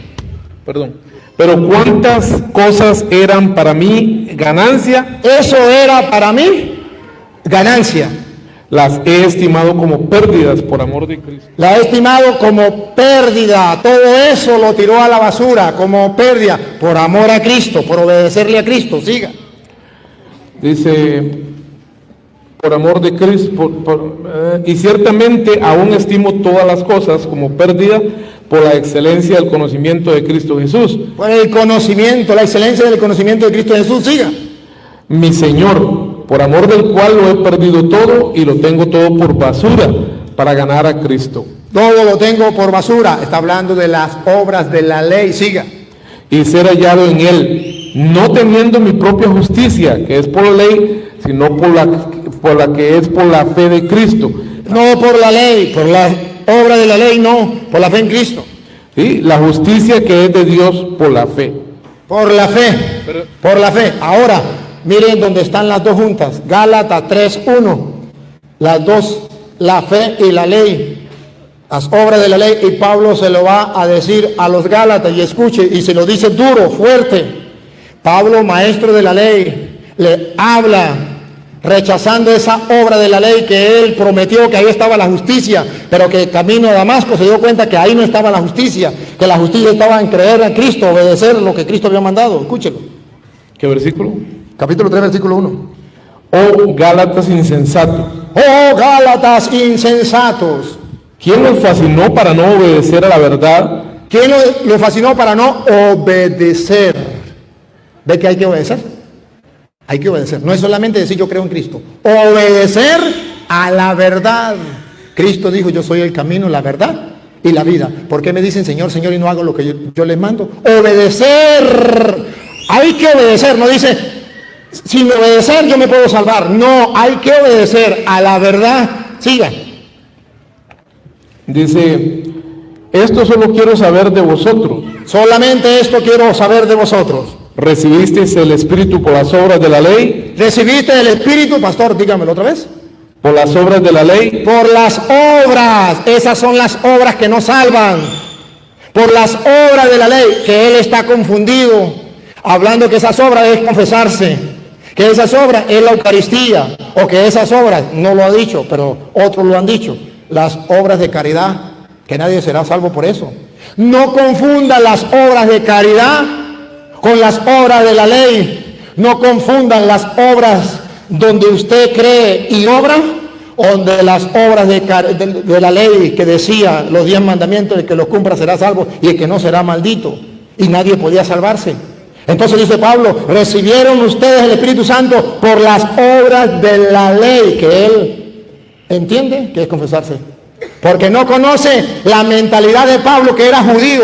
Pero cuántas cosas eran para mí ganancia, Eso era para mí ganancia. las he estimado como pérdidas por amor de Cristo. La he estimado como pérdida. Todo eso lo tiró a la basura como pérdida por amor a Cristo, por obedecerle a Cristo. Siga. Dice, por amor de Cristo, y ciertamente aún estimo todas las cosas como pérdida por la excelencia del conocimiento de Cristo Jesús, Por el conocimiento, la excelencia del conocimiento de Cristo Jesús. Siga. mi Señor, por amor del cual lo he perdido todo y lo tengo todo por basura para ganar a Cristo. Todo lo tengo por basura. Está hablando de las obras de la ley. Siga. Y ser hallado en él, no teniendo mi propia justicia, que es por la ley, sino por la que es por la fe de Cristo. No por la ley, por la obra de la ley, no, por la fe en Cristo. ¿Sí? La justicia que es de Dios por la fe. Por la fe, por la fe. Ahora, miren dónde están las dos juntas. Gálatas 3:1. Las dos, la fe y la ley. Las obras de la ley. Y Pablo se lo va a decir a los Gálatas. Y escuche, y se lo dice duro, fuerte. Pablo, maestro de la ley, le habla rechazando esa obra de la ley que él prometió, que ahí estaba la justicia, pero que camino a Damasco se dio cuenta que ahí no estaba la justicia, que la justicia estaba en creer a Cristo, obedecer lo que Cristo había mandado. Escúchelo. ¿Qué versículo? Capítulo 3, versículo 1. Oh Gálatas insensatos. Oh Gálatas insensatos. ¿Quién los fascinó para no obedecer a la verdad? ¿Quién lo fascinó para no obedecer? ¿Ve que hay que obedecer? Hay que obedecer. No es solamente decir yo creo en Cristo. Obedecer a la verdad. Cristo dijo, yo soy el camino, la verdad y la vida. ¿Por qué me dicen Señor, Señor y no hago lo que yo les mando? Obedecer. Hay que obedecer. No dice, sin obedecer yo me puedo salvar. No, hay que obedecer a la verdad. Siga. Dice, esto solo quiero saber de vosotros. Solamente esto quiero saber de vosotros. ¿Recibisteis el Espíritu por las obras de la ley? ¿Recibiste el Espíritu, pastor? Dígamelo otra vez. ¿Por las obras de la ley? Por las obras. Esas son las obras que nos salvan. Por las obras de la ley, que él está confundido, hablando que esas obras es confesarse, que esas obras es la Eucaristía, o que esas obras, no lo ha dicho, pero otros lo han dicho, las obras de caridad, que nadie será salvo por eso. No confundan las obras de caridad con las obras de la ley. No confundan las obras donde usted cree y obra, donde las obras de la ley que decía los 10 mandamientos, el que los cumpla será salvo y el que no será maldito. Y nadie podía salvarse. Entonces dice Pablo, recibieron ustedes el Espíritu Santo por las obras de la ley, que él entiende que es confesarse. Porque no conoce la mentalidad de Pablo, que era judío,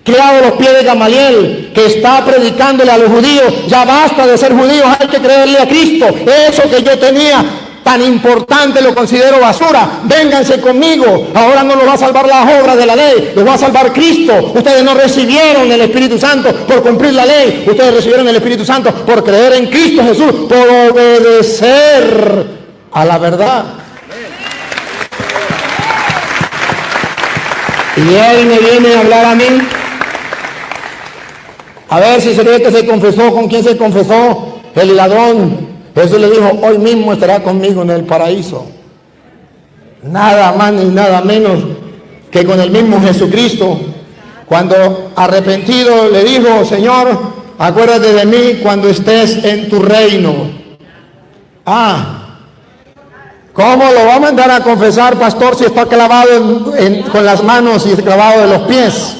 criado a los pies de Gamaliel, que está predicándole a los judíos, ya basta de ser judíos, hay que creerle a Cristo. Eso que yo tenía tan importante lo considero basura. Vénganse conmigo, ahora no los va a salvar las obras de la ley, los va a salvar Cristo. Ustedes no recibieron el Espíritu Santo por cumplir la ley, ustedes recibieron el Espíritu Santo por creer en Cristo Jesús, por obedecer a la verdad. Y él me viene a hablar a mí, a ver si se ve que se confesó. ¿Con quién se confesó? El ladrón. Jesús le dijo, hoy mismo estará conmigo en el paraíso. Nada más ni nada menos que con el mismo Jesucristo. Cuando arrepentido le dijo, Señor, acuérdate de mí cuando estés en tu reino. ¿Cómo lo va a mandar a confesar, pastor, si está clavado con las manos y clavado de los pies?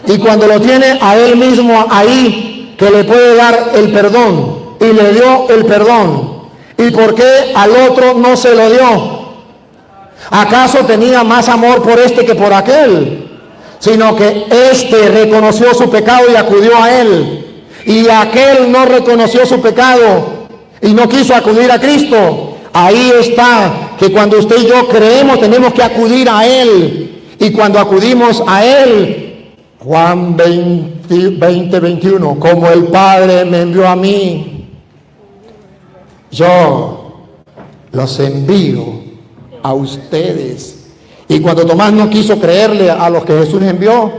Y cuando lo tiene a él mismo ahí, que le puede dar el perdón, y le dio el perdón. ¿Y por qué al otro no se lo dio? ¿Acaso tenía más amor por este que por aquel? Sino que este reconoció su pecado y acudió a él, y aquel no reconoció su pecado y no quiso acudir a Cristo. Ahí está, que cuando usted y yo creemos tenemos que acudir a él, y cuando acudimos a él, Juan 20:21, como el Padre me envió a mí, yo los envío a ustedes. Y cuando Tomás no quiso creerle a los que Jesús envió,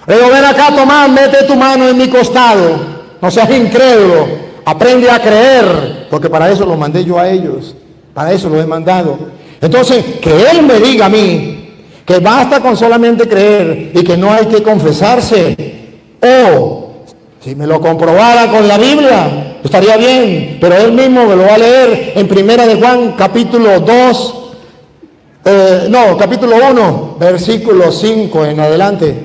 le digo, ven acá Tomás, mete tu mano en mi costado, no seas incrédulo, aprende a creer, porque para eso los mandé yo a ellos, para eso los he mandado. Entonces, que él me diga a mí que basta con solamente creer y que no hay que confesarse, o si me lo comprobara con la Biblia, estaría bien, pero él mismo me lo va a leer en Primera de Juan, capítulo 1, versículo 5 en adelante,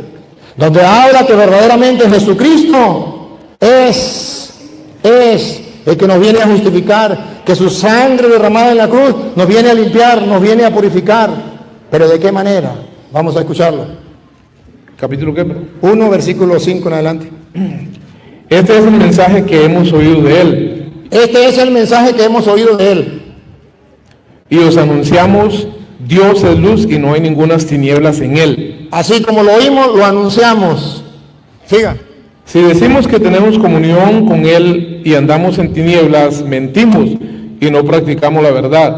donde habla que verdaderamente Jesucristo es el que nos viene a justificar que su sangre derramada en la cruz nos viene a limpiar, nos viene a purificar. ¿Pero de qué manera? Vamos a escucharlo. ¿Capítulo qué? 1, versículo 5 en adelante. Este es el mensaje que hemos oído de Él. Este es el mensaje que hemos oído de Él. Y os anunciamos, Dios es luz y no hay ningunas tinieblas en Él. Así como lo oímos, lo anunciamos. Siga. Si decimos que tenemos comunión con Él y andamos en tinieblas, mentimos y no practicamos la verdad.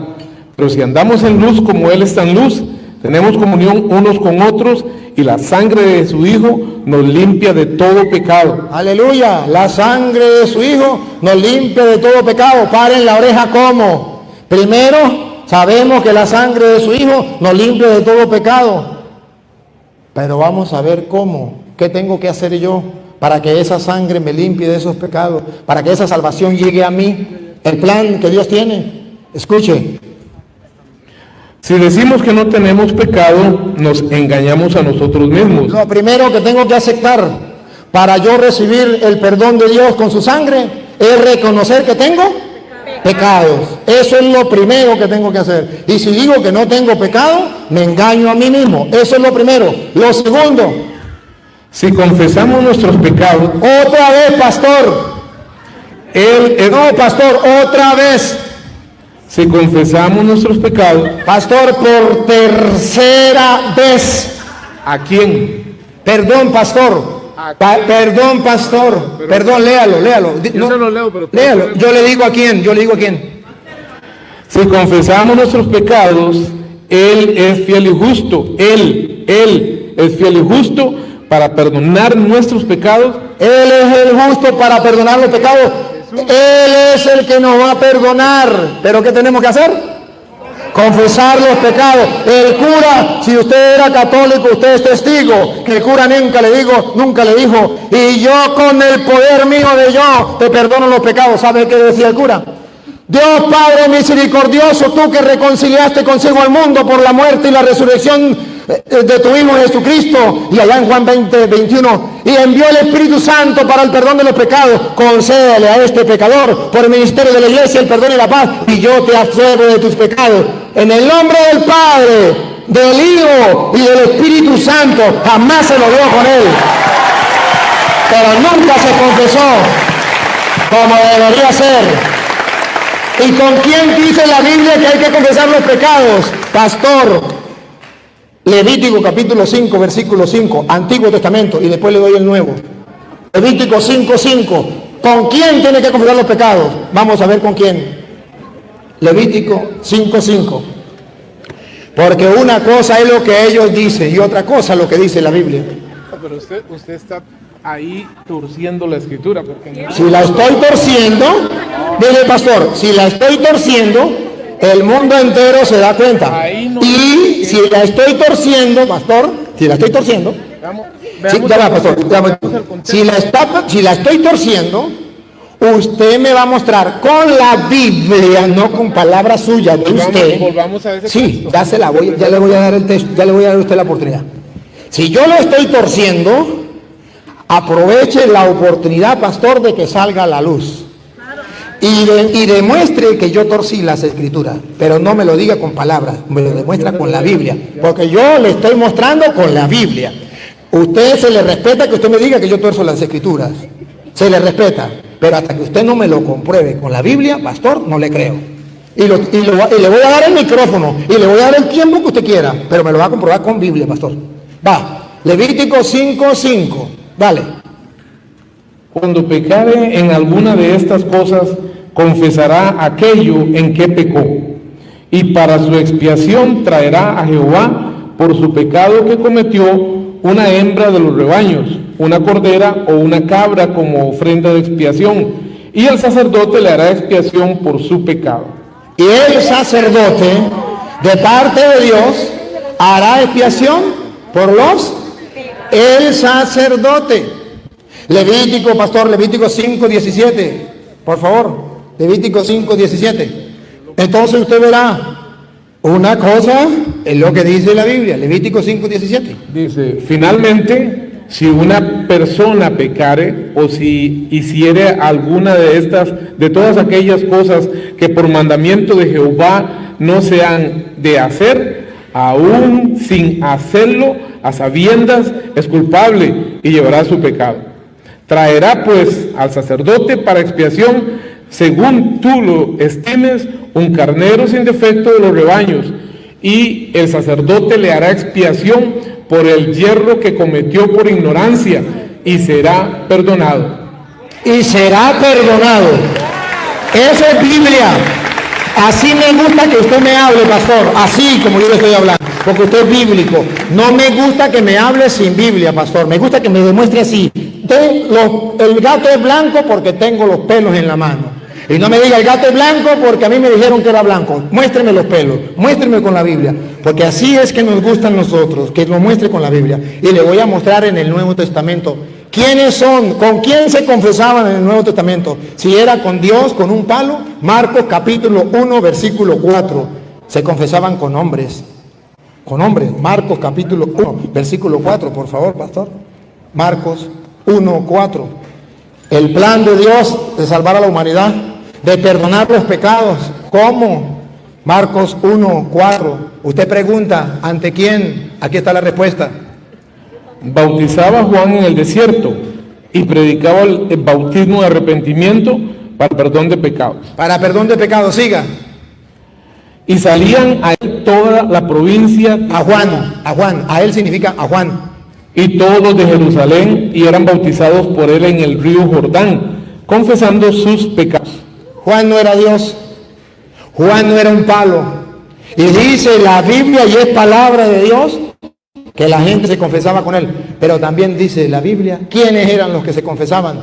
Pero si andamos en luz como Él está en luz, tenemos comunión unos con otros y la sangre de su Hijo nos limpia de todo pecado. Aleluya. La sangre de su Hijo nos limpia de todo pecado. Paren la oreja, ¿cómo? Primero, sabemos que la sangre de su Hijo nos limpia de todo pecado. Pero vamos a ver cómo. ¿Qué tengo que hacer yo para que esa sangre me limpie de esos pecados? Para que esa salvación llegue a mí. El plan que Dios tiene. Escuche. Si decimos que no tenemos pecado, nos engañamos a nosotros mismos. Lo primero que tengo que aceptar para yo recibir el perdón de Dios con su sangre es reconocer que tengo pecados. Eso es lo primero que tengo que hacer. Y si digo que no tengo pecado, me engaño a mí mismo. Eso es lo primero. Lo segundo, Si confesamos nuestros pecados, otra vez, pastor. No, pastor, otra vez. si confesamos nuestros pecados, Pastor, por tercera vez. ¿a quién? Perdón, pastor. Perdón, pastor. Perdón, léalo. Yo se lo leo, pero léalo. Yo le digo a quién. Si confesamos nuestros pecados, Él es fiel y justo. Él es fiel y justo para perdonar nuestros pecados. Él es el justo para perdonar los pecados. Él es el que nos va a perdonar. ¿Pero qué tenemos que hacer? Confesar los pecados. El cura, si usted era católico, usted es testigo que el cura nunca le dijo, y yo con el poder mío de yo te perdono los pecados. ¿Sabe qué decía el cura? Dios Padre misericordioso, tú que reconciliaste consigo al mundo por la muerte y la resurrección de tu Hijo Jesucristo, y allá en Juan 20:21, y envió el Espíritu Santo para el perdón de los pecados, concédele a este pecador por el ministerio de la iglesia el perdón y la paz, y yo te absuelvo de tus pecados. En el nombre del Padre, del Hijo y del Espíritu Santo. Jamás se lo dio con él, pero nunca se confesó como debería ser. ¿Y con quién dice la Biblia que hay que confesar los pecados? Pastor, Levítico capítulo 5, versículo 5, Antiguo Testamento, y después le doy el Nuevo. Levítico 5:5. ¿Con quién tiene que confesar los pecados? Vamos a ver con quién. Levítico 5:5. Porque una cosa es lo que ellos dicen y otra cosa es lo que dice la Biblia. Pero usted está ahí torciendo la escritura. Porque Si la estoy torciendo, dile pastor, si la estoy torciendo, el mundo entero se da cuenta. Y si la estoy torciendo, pastor, si la estoy torciendo, si la estoy torciendo, usted me va a mostrar con la Biblia, no con palabras suyas de usted. Volvamos a ese Sí, texto. ya le voy a dar el texto, ya le voy a dar a usted la oportunidad. Si yo lo estoy torciendo, aproveche la oportunidad, pastor, de que salga a la luz. Y demuestre que yo torcí las escrituras, pero no me lo diga con palabras, me lo demuestra con la Biblia, porque yo le estoy mostrando con la Biblia. Usted se le respeta que usted me diga que yo torzo las escrituras, se le respeta, pero hasta que usted no me lo compruebe con la Biblia, pastor, no le creo. Y le voy a dar el micrófono, y le voy a dar el tiempo que usted quiera, pero me lo va a comprobar con Biblia, pastor. Va, Levítico 5:5, dale. Cuando pecare en alguna de estas cosas, confesará aquello en que pecó, y para su expiación traerá a Jehová por su pecado que cometió una hembra de los rebaños, una cordera o una cabra como ofrenda de expiación, y el sacerdote le hará expiación por su pecado. Y el sacerdote, de parte de Dios, hará expiación por el sacerdote. Levítico, pastor, Levítico 5:17, por favor. Levítico 5:17. Entonces usted verá, una cosa es lo que dice la Biblia, Levítico 5:17. Dice, finalmente, Si una persona pecare o si hiciere alguna de todas aquellas cosas que por mandamiento de Jehová no se han de hacer, aún sin hacerlo, a sabiendas, es culpable y llevará su pecado. Traerá pues al sacerdote para expiación, según tú lo estimes, un carnero sin defecto de los rebaños, y el sacerdote le hará expiación por el yerro que cometió por ignorancia, y será perdonado. Y será perdonado. Eso es Biblia. Así me gusta que usted me hable, pastor, así como yo le estoy hablando, porque usted es bíblico. No me gusta que me hable sin Biblia, pastor. Me gusta que me demuestre así. El gato es blanco porque tengo los pelos en la mano. Y no me diga el gato es blanco porque a mí me dijeron que era blanco. Muéstreme los pelos, muéstreme con la Biblia. Porque así es que nos gustan nosotros, que nos muestre con la Biblia. Y le voy a mostrar en el Nuevo Testamento quiénes son, con quién se confesaban en el Nuevo Testamento. Si era con Dios, con un palo. Marcos capítulo 1, versículo 4. Se confesaban con hombres. Con hombres. Marcos capítulo 1, versículo 4, por favor, pastor. Marcos 1, 4. El plan de Dios de salvar a la humanidad, de perdonar los pecados. ¿Cómo? Marcos 1, 4. Usted pregunta, ¿ante quién? Aquí está la respuesta. Bautizaba Juan en el desierto y predicaba el bautismo de arrepentimiento para perdón de pecados. Para perdón de pecados, siga. Y salían a él toda la provincia. A Juan, a él significa a Juan. Y todos los de Jerusalén, y eran bautizados por él en el río Jordán, confesando sus pecados. Juan no era Dios. Juan no era un palo. Y dice la Biblia, y es palabra de Dios, que la gente se confesaba con él. Pero también dice la Biblia, ¿quiénes eran los que se confesaban?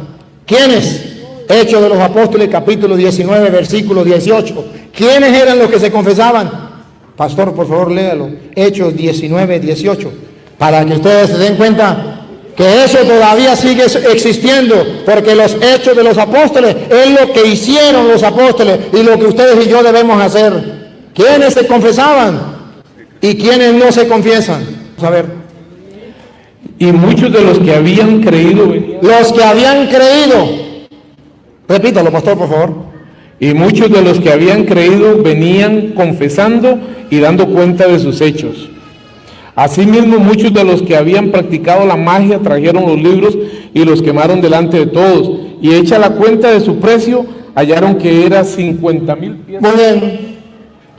¿Quiénes? Hechos de los Apóstoles, capítulo 19, versículo 18. ¿Quiénes eran los que se confesaban? Pastor, por favor, léalo. Hechos 19, 18. Para que ustedes se den cuenta que eso todavía sigue existiendo, porque los hechos de los apóstoles es lo que hicieron los apóstoles y lo que ustedes y yo debemos hacer. ¿Quiénes se confesaban y quiénes no se confiesan? Vamos a ver. Y muchos de los que habían creído Los que habían creído. Repítalo, pastor, por favor. Y muchos de los que habían creído venían confesando y dando cuenta de sus hechos. Asimismo, muchos de los que habían practicado la magia trajeron los libros y los quemaron delante de todos. Y hecha la cuenta de su precio, hallaron que era 50,000 piezas. Muy bien.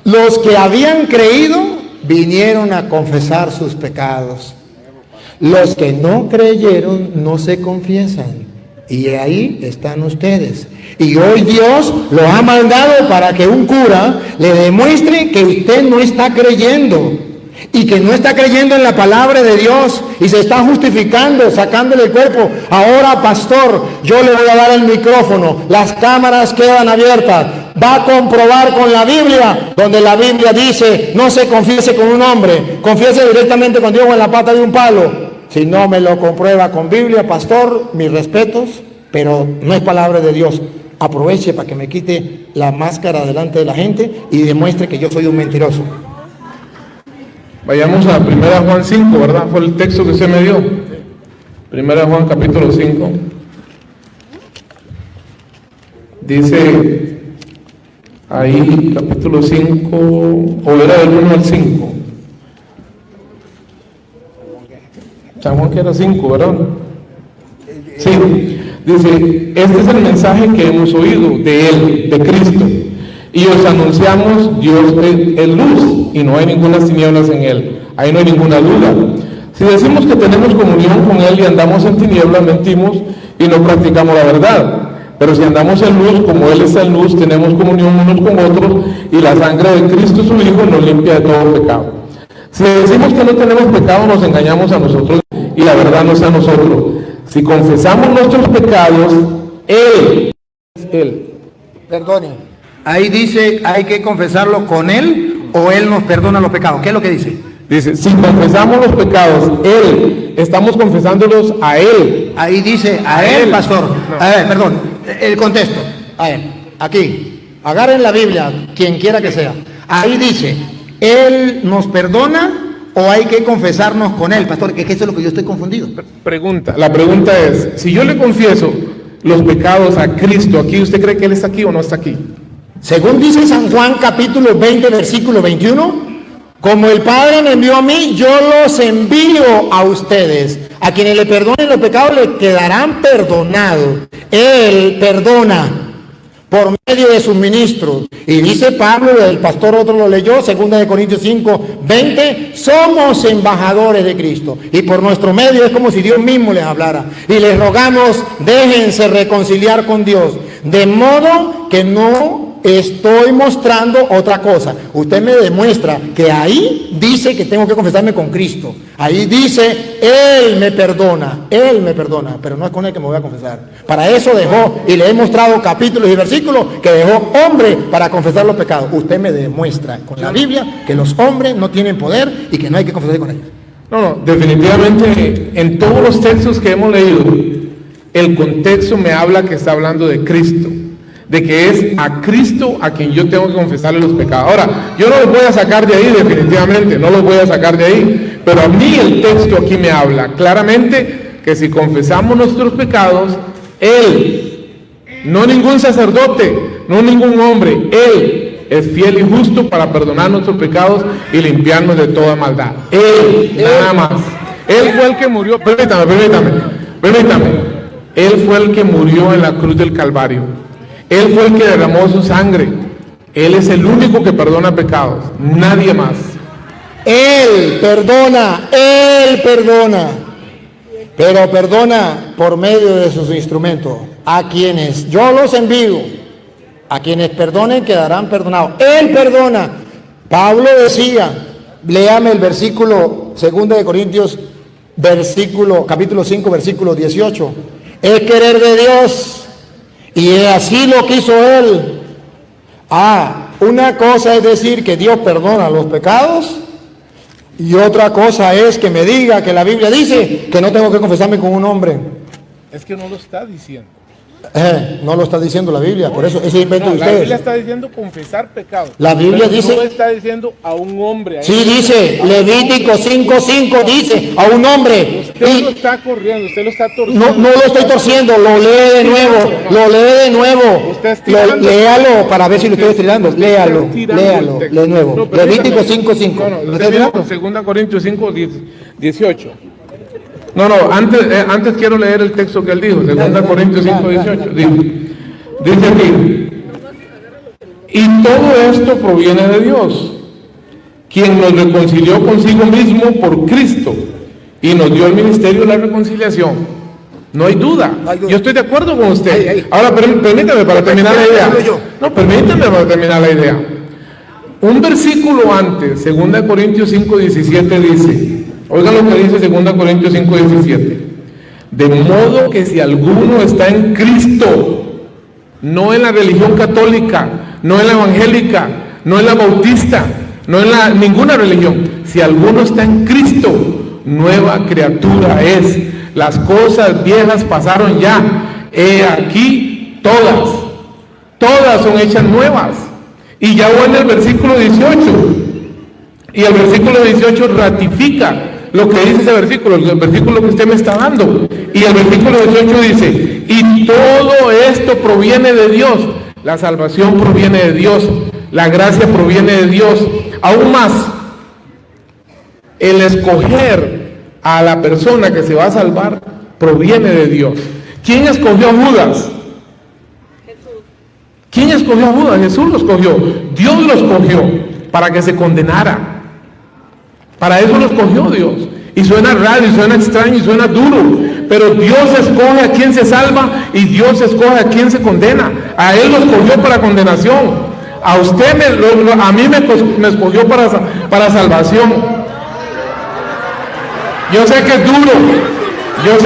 Los que habían creído vinieron a confesar sus pecados. Los que no creyeron no se confiesan. Y ahí están ustedes. Y hoy Dios lo ha mandado para que un cura le demuestre que usted no está creyendo. Y que no está creyendo en la palabra de Dios y se está justificando, sacándole el cuerpo. Ahora, pastor, yo le voy a dar el micrófono, las cámaras quedan abiertas, va a comprobar con la Biblia, donde la Biblia dice, no se confiese con un hombre, confiese directamente con Dios o en la pata de un palo. Si no me lo comprueba con Biblia, pastor, mis respetos, pero no es palabra de Dios. Aproveche para que me quite la máscara delante de la gente y demuestre que yo soy un mentiroso. Vayamos a 1 Juan 5, ¿verdad? Fue el texto que usted me dio. 1 Juan capítulo 5. Dice ahí, capítulo 5, o era del 1 al 5. San Juan que era 5, ¿verdad? Sí. Dice, este es el mensaje que hemos oído de Él, de Cristo. Y os anunciamos, Dios es luz y no hay ninguna tinieblas en Él. Ahí no hay ninguna duda. Si decimos que tenemos comunión con Él y andamos en tinieblas, mentimos y no practicamos la verdad. Pero si andamos en luz, como Él es en luz, tenemos comunión unos con otros y la sangre de Cristo, su Hijo, nos limpia de todo pecado. Si decimos que no tenemos pecado, nos engañamos a nosotros y la verdad no es a nosotros. Si confesamos nuestros pecados, Él es Él. Perdone. Ahí dice, hay que confesarlo con Él o Él nos perdona los pecados. ¿Qué es lo que dice? Dice, si confesamos los pecados, Él, estamos confesándolos a Él. Ahí dice, a Él, pastor. No. A ver, perdón, el contexto. A Él, aquí. Agarren la Biblia, quien quiera que sea. Ahí dice, ¿Él nos perdona o hay que confesarnos con Él? Pastor, que eso es lo que yo estoy confundido. La pregunta es, si yo le confieso los pecados a Cristo aquí, ¿usted cree que Él está aquí o no está aquí? Según dice San Juan capítulo 20, versículo 21, como el Padre me envió a mí, yo los envío a ustedes. A quienes le perdonen los pecados le quedarán perdonados. Él perdona por medio de sus ministros. Y dice Pablo, el pastor otro lo leyó, 2 Corintios 5, 20, somos embajadores de Cristo. Y por nuestro medio es como si Dios mismo les hablara. Y les rogamos, déjense reconciliar con Dios. De modo que no estoy mostrando otra cosa. Usted me demuestra que ahí dice que tengo que confesarme con Cristo. Ahí dice, Él me perdona, pero no es con Él que me voy a confesar. Para eso dejó, y le he mostrado capítulos y versículos, que dejó hombre para confesar los pecados. Usted me demuestra con la Biblia que los hombres no tienen poder y que no hay que confesarse con ellos. No, definitivamente en todos los textos que hemos leído, el contexto me habla que está hablando de Cristo, de que es a Cristo a quien yo tengo que confesarle los pecados. Ahora, yo no los voy a sacar de ahí, definitivamente, no los voy a sacar de ahí, pero a mí el texto aquí me habla claramente que si confesamos nuestros pecados, Él, no ningún sacerdote, no ningún hombre, Él es fiel y justo para perdonar nuestros pecados y limpiarnos de toda maldad. Él, nada más. Él fue el que murió, permítame, Él fue el que murió en la cruz del Calvario. Él fue el que derramó su sangre. Él es el único que perdona pecados, nadie más. Él perdona, pero perdona por medio de sus instrumentos. A quienes yo los envío, a quienes perdonen quedarán perdonados. Él perdona. Pablo decía, léame el versículo 2 Corintios, capítulo 5, versículo 18. Es querer de Dios. Y así lo quiso Él. Una cosa es decir que Dios perdona los pecados, y otra cosa es que me diga que la Biblia dice que no tengo que confesarme con un hombre. Es que no lo está diciendo. No lo está diciendo la Biblia, por eso ese invento de ustedes. La Biblia está diciendo confesar pecados. La Biblia dice, no está diciendo a un hombre. Sí, dice, Levítico 5:5 dice, a un hombre. Usted lo está corriendo, usted lo está torciendo. No lo estoy torciendo, lo lee de nuevo, léalo para ver si lo estoy estirando. Léalo de nuevo. Levítico 5:5. ¿Lo está tirando? 2 Corintios 5, 18. Antes quiero leer el texto que él dijo, 2 Corintios 5, 18. Dice aquí, y todo esto proviene de Dios, quien nos reconcilió consigo mismo por Cristo y nos dio el ministerio de la reconciliación. No hay duda, yo estoy de acuerdo con usted. Ahora permítame para terminar la idea. Un versículo antes, 2 Corintios 5, 17 dice, oigan lo que dice 2 Corintios 5, 17. De modo que si alguno está en Cristo, no en la religión católica, no en la evangélica, no en la bautista, no en ninguna religión, si alguno está en Cristo, nueva criatura es. Las cosas viejas pasaron ya, he aquí todas son hechas nuevas. Y ya voy en el versículo 18, y el versículo 18 ratifica lo que dice ese versículo, el versículo que usted me está dando. Y el versículo 18 dice, y todo esto proviene de Dios. La salvación proviene de Dios, la gracia proviene de Dios. Aún más, el escoger a la persona que se va a salvar proviene de Dios. ¿Quién escogió a Judas? ¿Quién escogió a Judas? Jesús lo escogió. Dios lo escogió para que se condenara. Para eso lo escogió Dios. Y suena raro, y suena extraño, y suena duro. Pero Dios escoge a quien se salva y Dios escoge a quien se condena. A Él lo escogió para condenación. A usted, a mí me escogió para salvación. Yo sé que es duro. Yo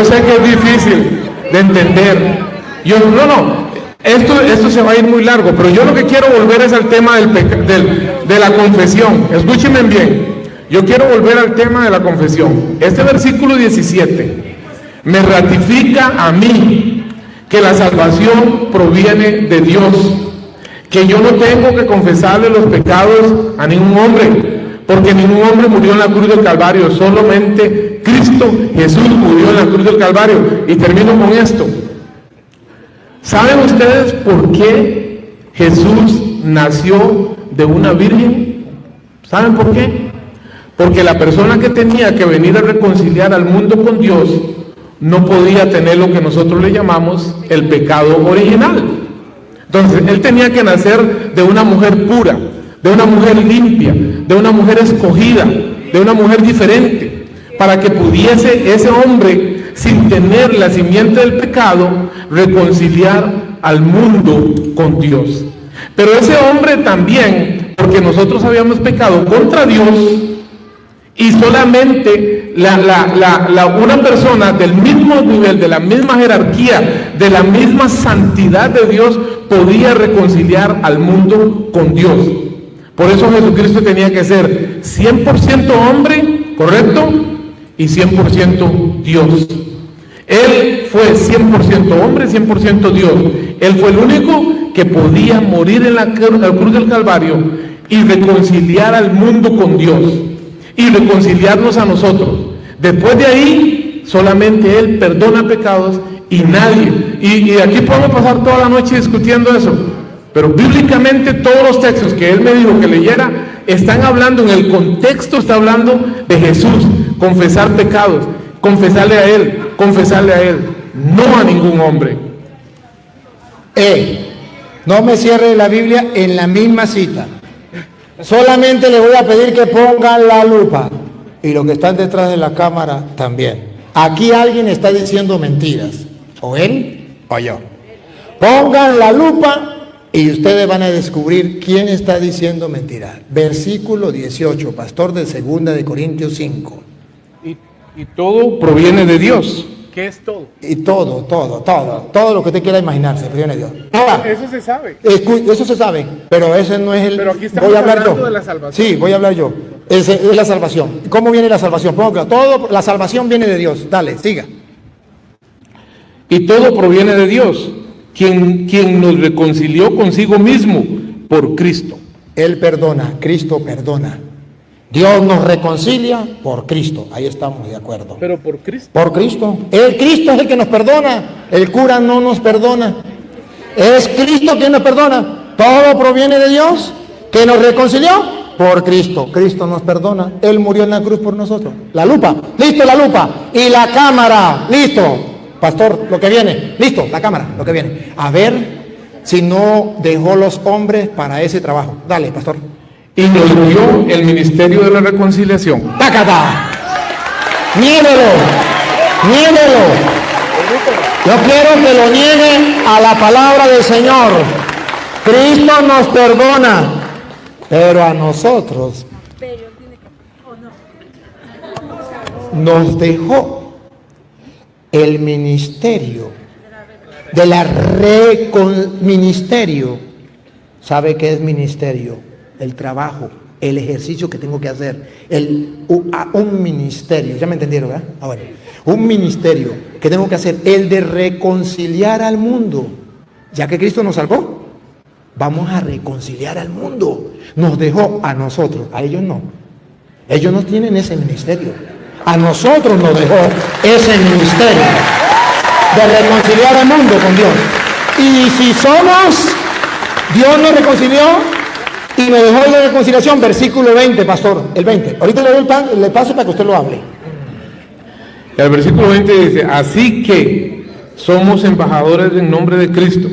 sé que es difícil de entender. Esto se va a ir muy largo, pero yo lo que quiero volver es al tema de la confesión. Escúchenme bien, yo quiero volver al tema de la confesión. Este versículo 17 me ratifica a mí que la salvación proviene de Dios, que yo no tengo que confesarle los pecados a ningún hombre, porque ningún hombre murió en la cruz del Calvario, solamente Cristo Jesús murió en la cruz del Calvario. Y termino con esto. ¿Saben ustedes por qué Jesús nació de una virgen? ¿Saben por qué? Porque la persona que tenía que venir a reconciliar al mundo con Dios no podía tener lo que nosotros le llamamos el pecado original. Entonces, él tenía que nacer de una mujer pura, de una mujer limpia, de una mujer escogida, de una mujer diferente, para que pudiese ese hombre, sin tener la simiente del pecado, reconciliar al mundo con Dios. Pero ese hombre también, porque nosotros habíamos pecado contra Dios, y solamente una persona del mismo nivel, de la misma jerarquía, de la misma santidad de Dios, podía reconciliar al mundo con Dios. Por eso Jesucristo tenía que ser 100% hombre, ¿correcto? Y 100% Dios. Él fue 100% hombre, 100% Dios. Él fue el único que podía morir en la cruz del Calvario y reconciliar al mundo con Dios y reconciliarnos a nosotros. Después de ahí, solamente Él perdona pecados y nadie. Y aquí podemos pasar toda la noche discutiendo eso. Pero bíblicamente todos los textos que Él me dijo que leyera están hablando, en el contexto está hablando de Jesús, confesar pecados, confesarle a Él, no a ningún hombre. No me cierre la Biblia en la misma cita. Solamente le voy a pedir que pongan la lupa. Y los que están detrás de la cámara también. Aquí alguien está diciendo mentiras. O él o yo. Pongan la lupa y ustedes van a descubrir quién está diciendo mentiras. Versículo 18, pastor, de 2 de Corintios 5. Y todo proviene de Dios. ¿Qué es todo? Y todo lo que usted quiera imaginarse proviene de Dios. Ahora, Eso se sabe. eso se sabe, pero ese no es el... Pero aquí estamos voy a hablar hablando yo. de la salvación. Sí, voy a hablar yo. Es la salvación. ¿Cómo viene la salvación? La salvación viene de Dios. Dale, siga. Y todo proviene de Dios, quien nos reconcilió consigo mismo por Cristo. Él perdona, Cristo perdona. Dios nos reconcilia por Cristo. Ahí estamos de acuerdo. Pero por Cristo. Por Cristo. Cristo es el que nos perdona. El cura no nos perdona. Es Cristo quien nos perdona. Todo proviene de Dios, que nos reconcilió por Cristo. Cristo nos perdona. Él murió en la cruz por nosotros. La lupa. Listo, la lupa. Y la cámara. Listo. Pastor, lo que viene. Listo, la cámara, lo que viene. A ver si no dejó los hombres para ese trabajo. Dale, pastor. Y nos dio el ministerio de la reconciliación. ¡Tácata! ¡Niéguelo! ¡Niéguelo! Yo quiero que lo nieguen a la palabra del Señor. Cristo nos perdona, pero a nosotros nos dejó el ministerio de la ministerio. ¿Sabe qué es ministerio? El trabajo, el ejercicio que tengo que hacer, un ministerio, ya me entendieron, ¿verdad? Bueno, un ministerio que tengo que hacer, el de reconciliar al mundo. Ya que Cristo nos salvó, vamos a reconciliar al mundo. Nos dejó a nosotros, a ellos no. Ellos no tienen ese ministerio. A nosotros nos dejó ese ministerio de reconciliar al mundo con Dios. Y si somos, Dios nos reconcilió y me dejó la reconciliación, versículo 20, pastor, el 20. Ahorita le paso para que usted lo hable. El versículo 20 dice, así que somos embajadores en nombre de Cristo.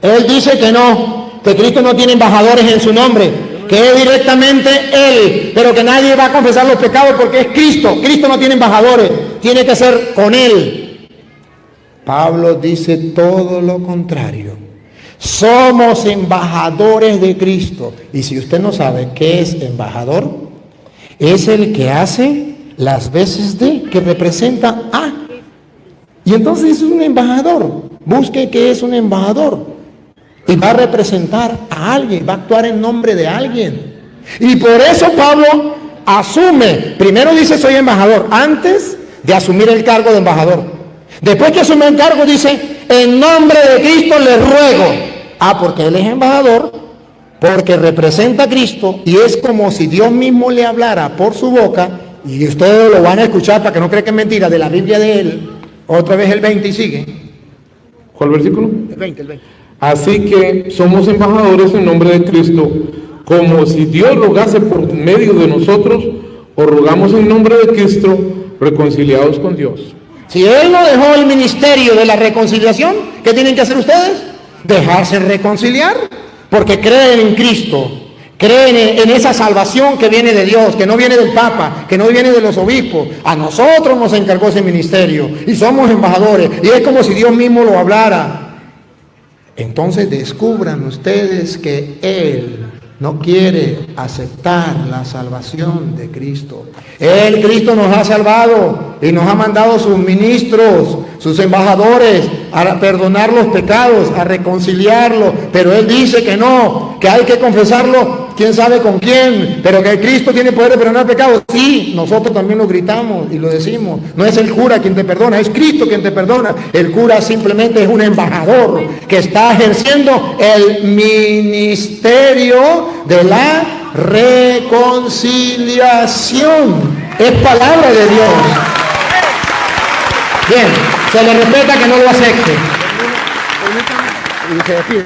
Él dice que Cristo no tiene embajadores en su nombre, que es directamente Él, pero que nadie va a confesar los pecados porque es Cristo. Cristo no tiene embajadores, tiene que ser con Él. Pablo dice todo lo contrario. Somos embajadores de Cristo. Y si usted no sabe qué es embajador, es el que hace las veces de, que representa a. Y entonces es un embajador. Busque qué es un embajador. Y va a representar a alguien, va a actuar en nombre de alguien. Y por eso Pablo asume, primero dice soy embajador, antes de asumir el cargo de embajador. Después que asume el cargo dice, en nombre de Cristo le ruego. Porque él es embajador, porque representa a Cristo y es como si Dios mismo le hablara por su boca, y ustedes lo van a escuchar para que no crean que es mentira, de la Biblia de él, otra vez el 20 y sigue. ¿Cuál versículo? El 20. Así que somos embajadores en nombre de Cristo, como si Dios rogase por medio de nosotros, o rogamos en nombre de Cristo, reconciliados con Dios. Si Él no dejó el ministerio de la reconciliación, ¿qué tienen que hacer ustedes? Dejarse reconciliar, porque creen en Cristo, creen en esa salvación que viene de Dios, que no viene del Papa, que no viene de los obispos. A nosotros nos encargó ese ministerio y somos embajadores, y es como si Dios mismo lo hablara. Entonces descubran ustedes que Él no quiere aceptar la salvación de Cristo. Cristo nos ha salvado y nos ha mandado sus ministros, sus embajadores, a perdonar los pecados, a reconciliarlos. Pero Él dice que no, que hay que confesarlo, quién sabe con quién, pero que Cristo tiene poder de perdonar pecados. Sí, nosotros también lo gritamos y lo decimos. No es el cura quien te perdona, es Cristo quien te perdona. El cura simplemente es un embajador que está ejerciendo el ministerio de la reconciliación. Es palabra de Dios. Bien, se le respeta que no lo acepte.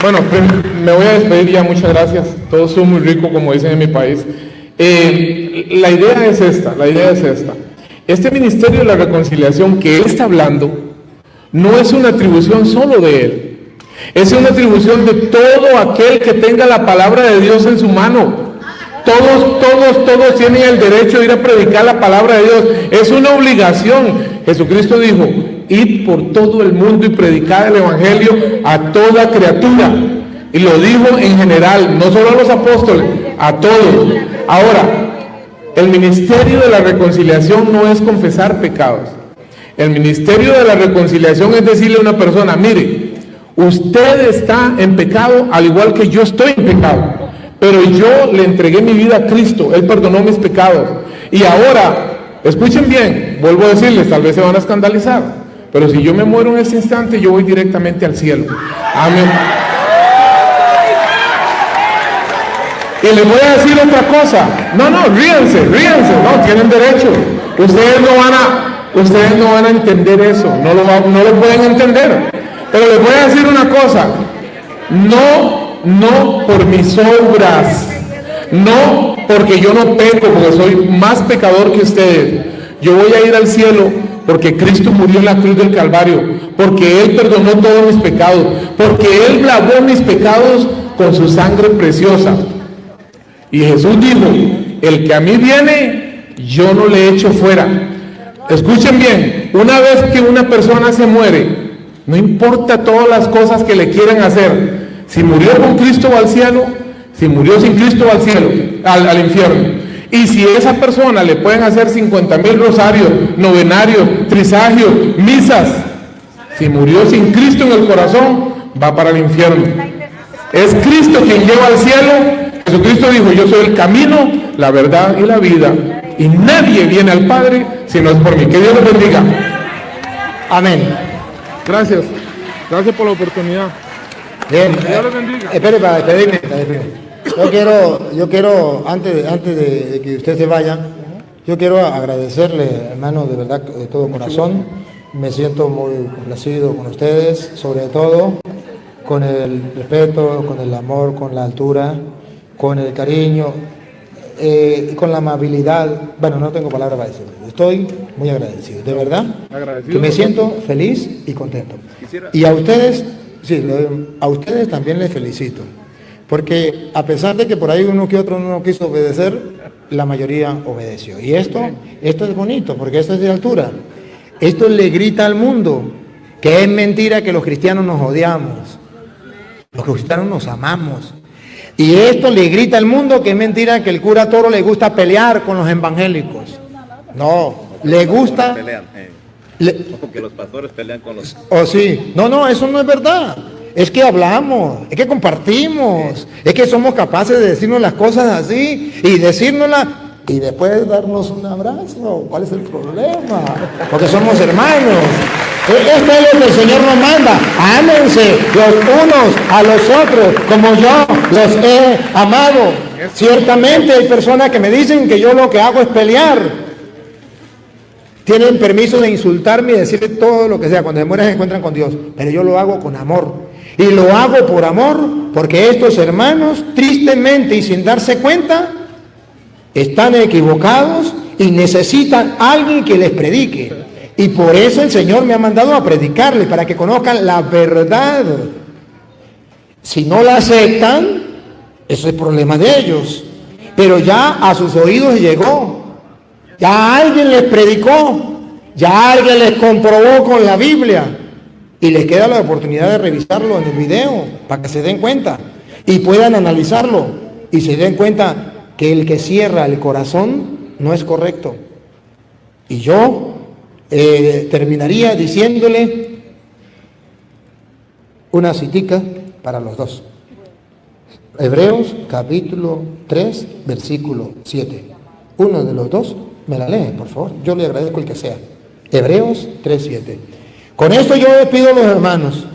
Bueno, me voy a despedir ya, muchas gracias. Todos son muy ricos, como dicen en mi país. La idea es esta. Este ministerio de la reconciliación que él está hablando no es una atribución solo de él. Es una atribución de todo aquel que tenga la palabra de Dios en su mano. Todos tienen el derecho de ir a predicar la palabra de Dios. Es una obligación. Jesucristo dijo: id por todo el mundo y predicad el evangelio a toda criatura. Y lo dijo en general, no solo a los apóstoles, a todos. Ahora, el ministerio de la reconciliación no es confesar pecados. El ministerio de la reconciliación es decirle a una persona: mire, usted está en pecado al igual que yo estoy en pecado, pero yo le entregué mi vida a Cristo, Él perdonó mis pecados. Y ahora, escuchen bien, vuelvo a decirles, tal vez se van a escandalizar, pero si yo me muero en este instante, yo voy directamente al cielo. Amén. Y les voy a decir otra cosa. No, ríense, no, tienen derecho. Ustedes no van a entender eso, no lo pueden entender. Pero les voy a decir una cosa, no por mis obras, no porque yo no peco, porque soy más pecador que ustedes. Yo voy a ir al cielo porque Cristo murió en la cruz del Calvario, porque Él perdonó todos mis pecados, porque Él lavó mis pecados con su sangre preciosa. Y Jesús dijo: el que a mí viene, yo no le echo fuera. Escuchen bien, una vez que una persona se muere, no importa todas las cosas que le quieran hacer, si murió con Cristo va al cielo, si murió sin Cristo va al cielo, al infierno. Y si a esa persona le pueden hacer 50,000 rosarios, novenarios, trisagios, misas, si murió sin Cristo en el corazón, va para el infierno. Es Cristo quien lleva al cielo. Jesucristo dijo: yo soy el camino, la verdad y la vida, y nadie viene al Padre si no es por mí. Que Dios los bendiga. Amén. Gracias por la oportunidad. Bien, Dios los bendiga. espere para despedirme. Yo quiero antes de que usted se vaya, yo quiero agradecerle, hermano, de verdad, de todo corazón. Me siento muy complacido con ustedes, sobre todo con el respeto, con el amor, con la altura, con el cariño, con la amabilidad. Bueno, no tengo palabras para decirlo. Estoy muy agradecido, de verdad, que me siento feliz y contento. Y a ustedes, sí, a ustedes también les felicito, porque a pesar de que por ahí uno que otro no quiso obedecer, la mayoría obedeció. Y esto es bonito, porque esto es de altura. Esto le grita al mundo que es mentira que los cristianos nos odiamos. Los cristianos nos amamos. Y esto le grita al mundo que es mentira que el cura Toro le gusta pelear con los evangélicos. No, le gusta... Porque los pastores pelean con los... Oh, sí. No, eso no es verdad. Es que hablamos, es que compartimos, es que somos capaces de decirnos las cosas así y decírnoslas y después darnos un abrazo. ¿Cuál es el problema? Porque somos hermanos. Esto es lo que el Señor nos manda. Ámense los unos a los otros como yo los he amado. Ciertamente hay personas que me dicen que yo lo que hago es pelear. Tienen permiso de insultarme y decirle todo lo que sea. Cuando se mueren se encuentran con Dios. Pero yo lo hago con amor. Y lo hago por amor porque estos hermanos, tristemente y sin darse cuenta, están equivocados y necesitan a alguien que les predique. Y por eso el Señor me ha mandado a predicarles, para que conozcan la verdad. Si no la aceptan, eso es problema de ellos. Pero ya a sus oídos llegó. Ya alguien les predicó. Ya alguien les comprobó con la Biblia. Y les queda la oportunidad de revisarlo en el video, para que se den cuenta. Y puedan analizarlo. Y se den cuenta que el que cierra el corazón no es correcto. Y yo terminaría diciéndole una citica para los dos. Hebreos capítulo 3, versículo 7. Uno de los dos me la lee, por favor. Yo le agradezco el que sea. Hebreos 3, 7. Con esto yo les pido a los hermanos,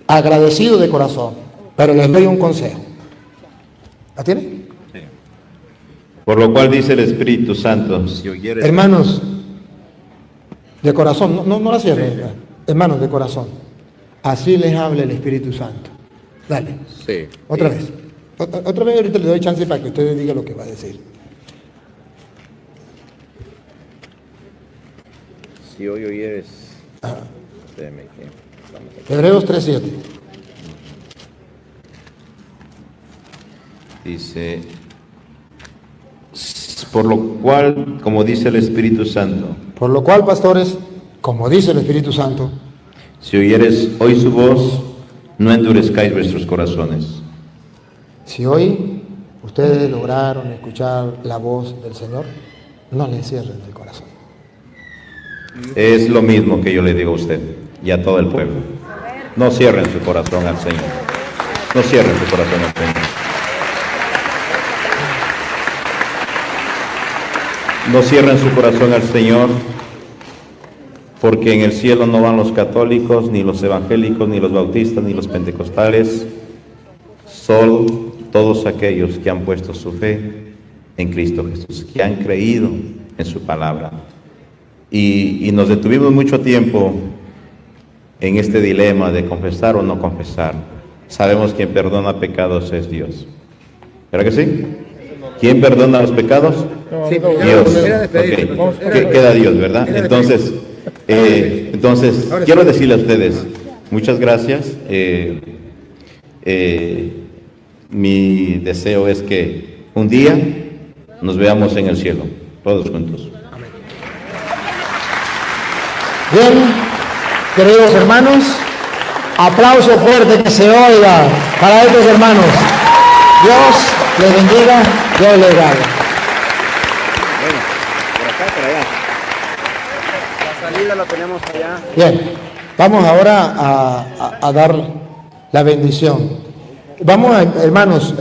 agradecido de corazón, pero les doy un consejo. ¿La tiene? Sí. Por lo cual dice el Espíritu Santo, si oyeres... Hermanos, de corazón, no la cierren, sí. Hermanos, de corazón, así les habla el Espíritu Santo. Dale. Sí. Otra vez. Otra vez ahorita le doy chance para que ustedes digan lo que va a decir. Si hoy oyeres... Hebreos 3:7. Dice, por lo cual, como dice el Espíritu Santo, Por lo cual, pastores, como dice el Espíritu Santo, si oyeres hoy su voz, no endurezcáis vuestros corazones. si hoy ustedes lograron escuchar la voz del Señor, no le cierren el corazón. Es lo mismo que yo le digo a usted y a todo el pueblo. No cierren su corazón al Señor. No cierren su corazón al Señor. No cierren su corazón al Señor, porque en el cielo no van los católicos, ni los evangélicos, ni los bautistas, ni los pentecostales. Son todos aquellos que han puesto su fe en Cristo Jesús, que han creído en su palabra. Y nos detuvimos mucho tiempo en este dilema de confesar o no confesar. Sabemos que quien perdona pecados es Dios. ¿Verdad que sí? ¿Quién perdona los pecados? Sí, Dios. Okay. Queda Dios, ¿verdad? Entonces, quiero decirle a ustedes, muchas gracias. Mi deseo es que un día nos veamos en el cielo, todos juntos. Bien, queridos hermanos, aplauso fuerte que se oiga para estos hermanos. Dios les bendiga, Dios les guarde. Bueno, por acá, por allá. La salida la tenemos allá. Bien, vamos ahora a dar la bendición. Vamos a, hermanos,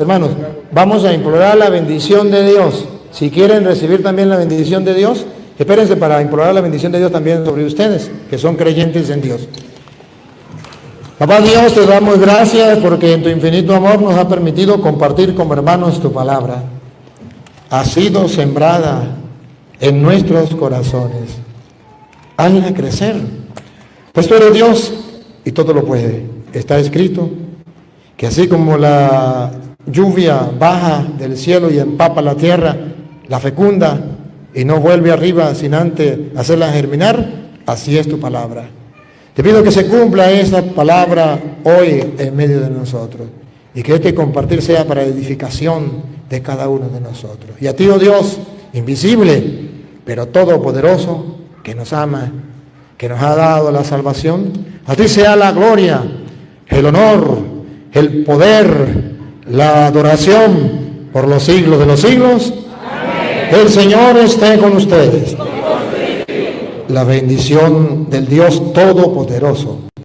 vamos a implorar la bendición de Dios. Si quieren recibir también la bendición de Dios, espérense para implorar la bendición de Dios también sobre ustedes, que son creyentes en Dios. Papá Dios, te damos gracias porque en tu infinito amor nos ha permitido compartir como hermanos tu palabra. Ha sido sembrada en nuestros corazones. Hazla crecer, pues tú eres Dios y todo lo puede. Está escrito que así como la lluvia baja del cielo y empapa la tierra, la fecunda y no vuelve arriba sin antes hacerla germinar, así es tu palabra. Te pido que se cumpla esa palabra hoy en medio de nosotros y que este compartir sea para edificación de cada uno de nosotros. Y a ti, oh Dios, invisible, pero todopoderoso, que nos ama, que nos ha dado la salvación, a ti sea la gloria, el honor, el poder, la adoración por los siglos de los siglos. Amén. El Señor esté con ustedes. La bendición del Dios Todopoderoso,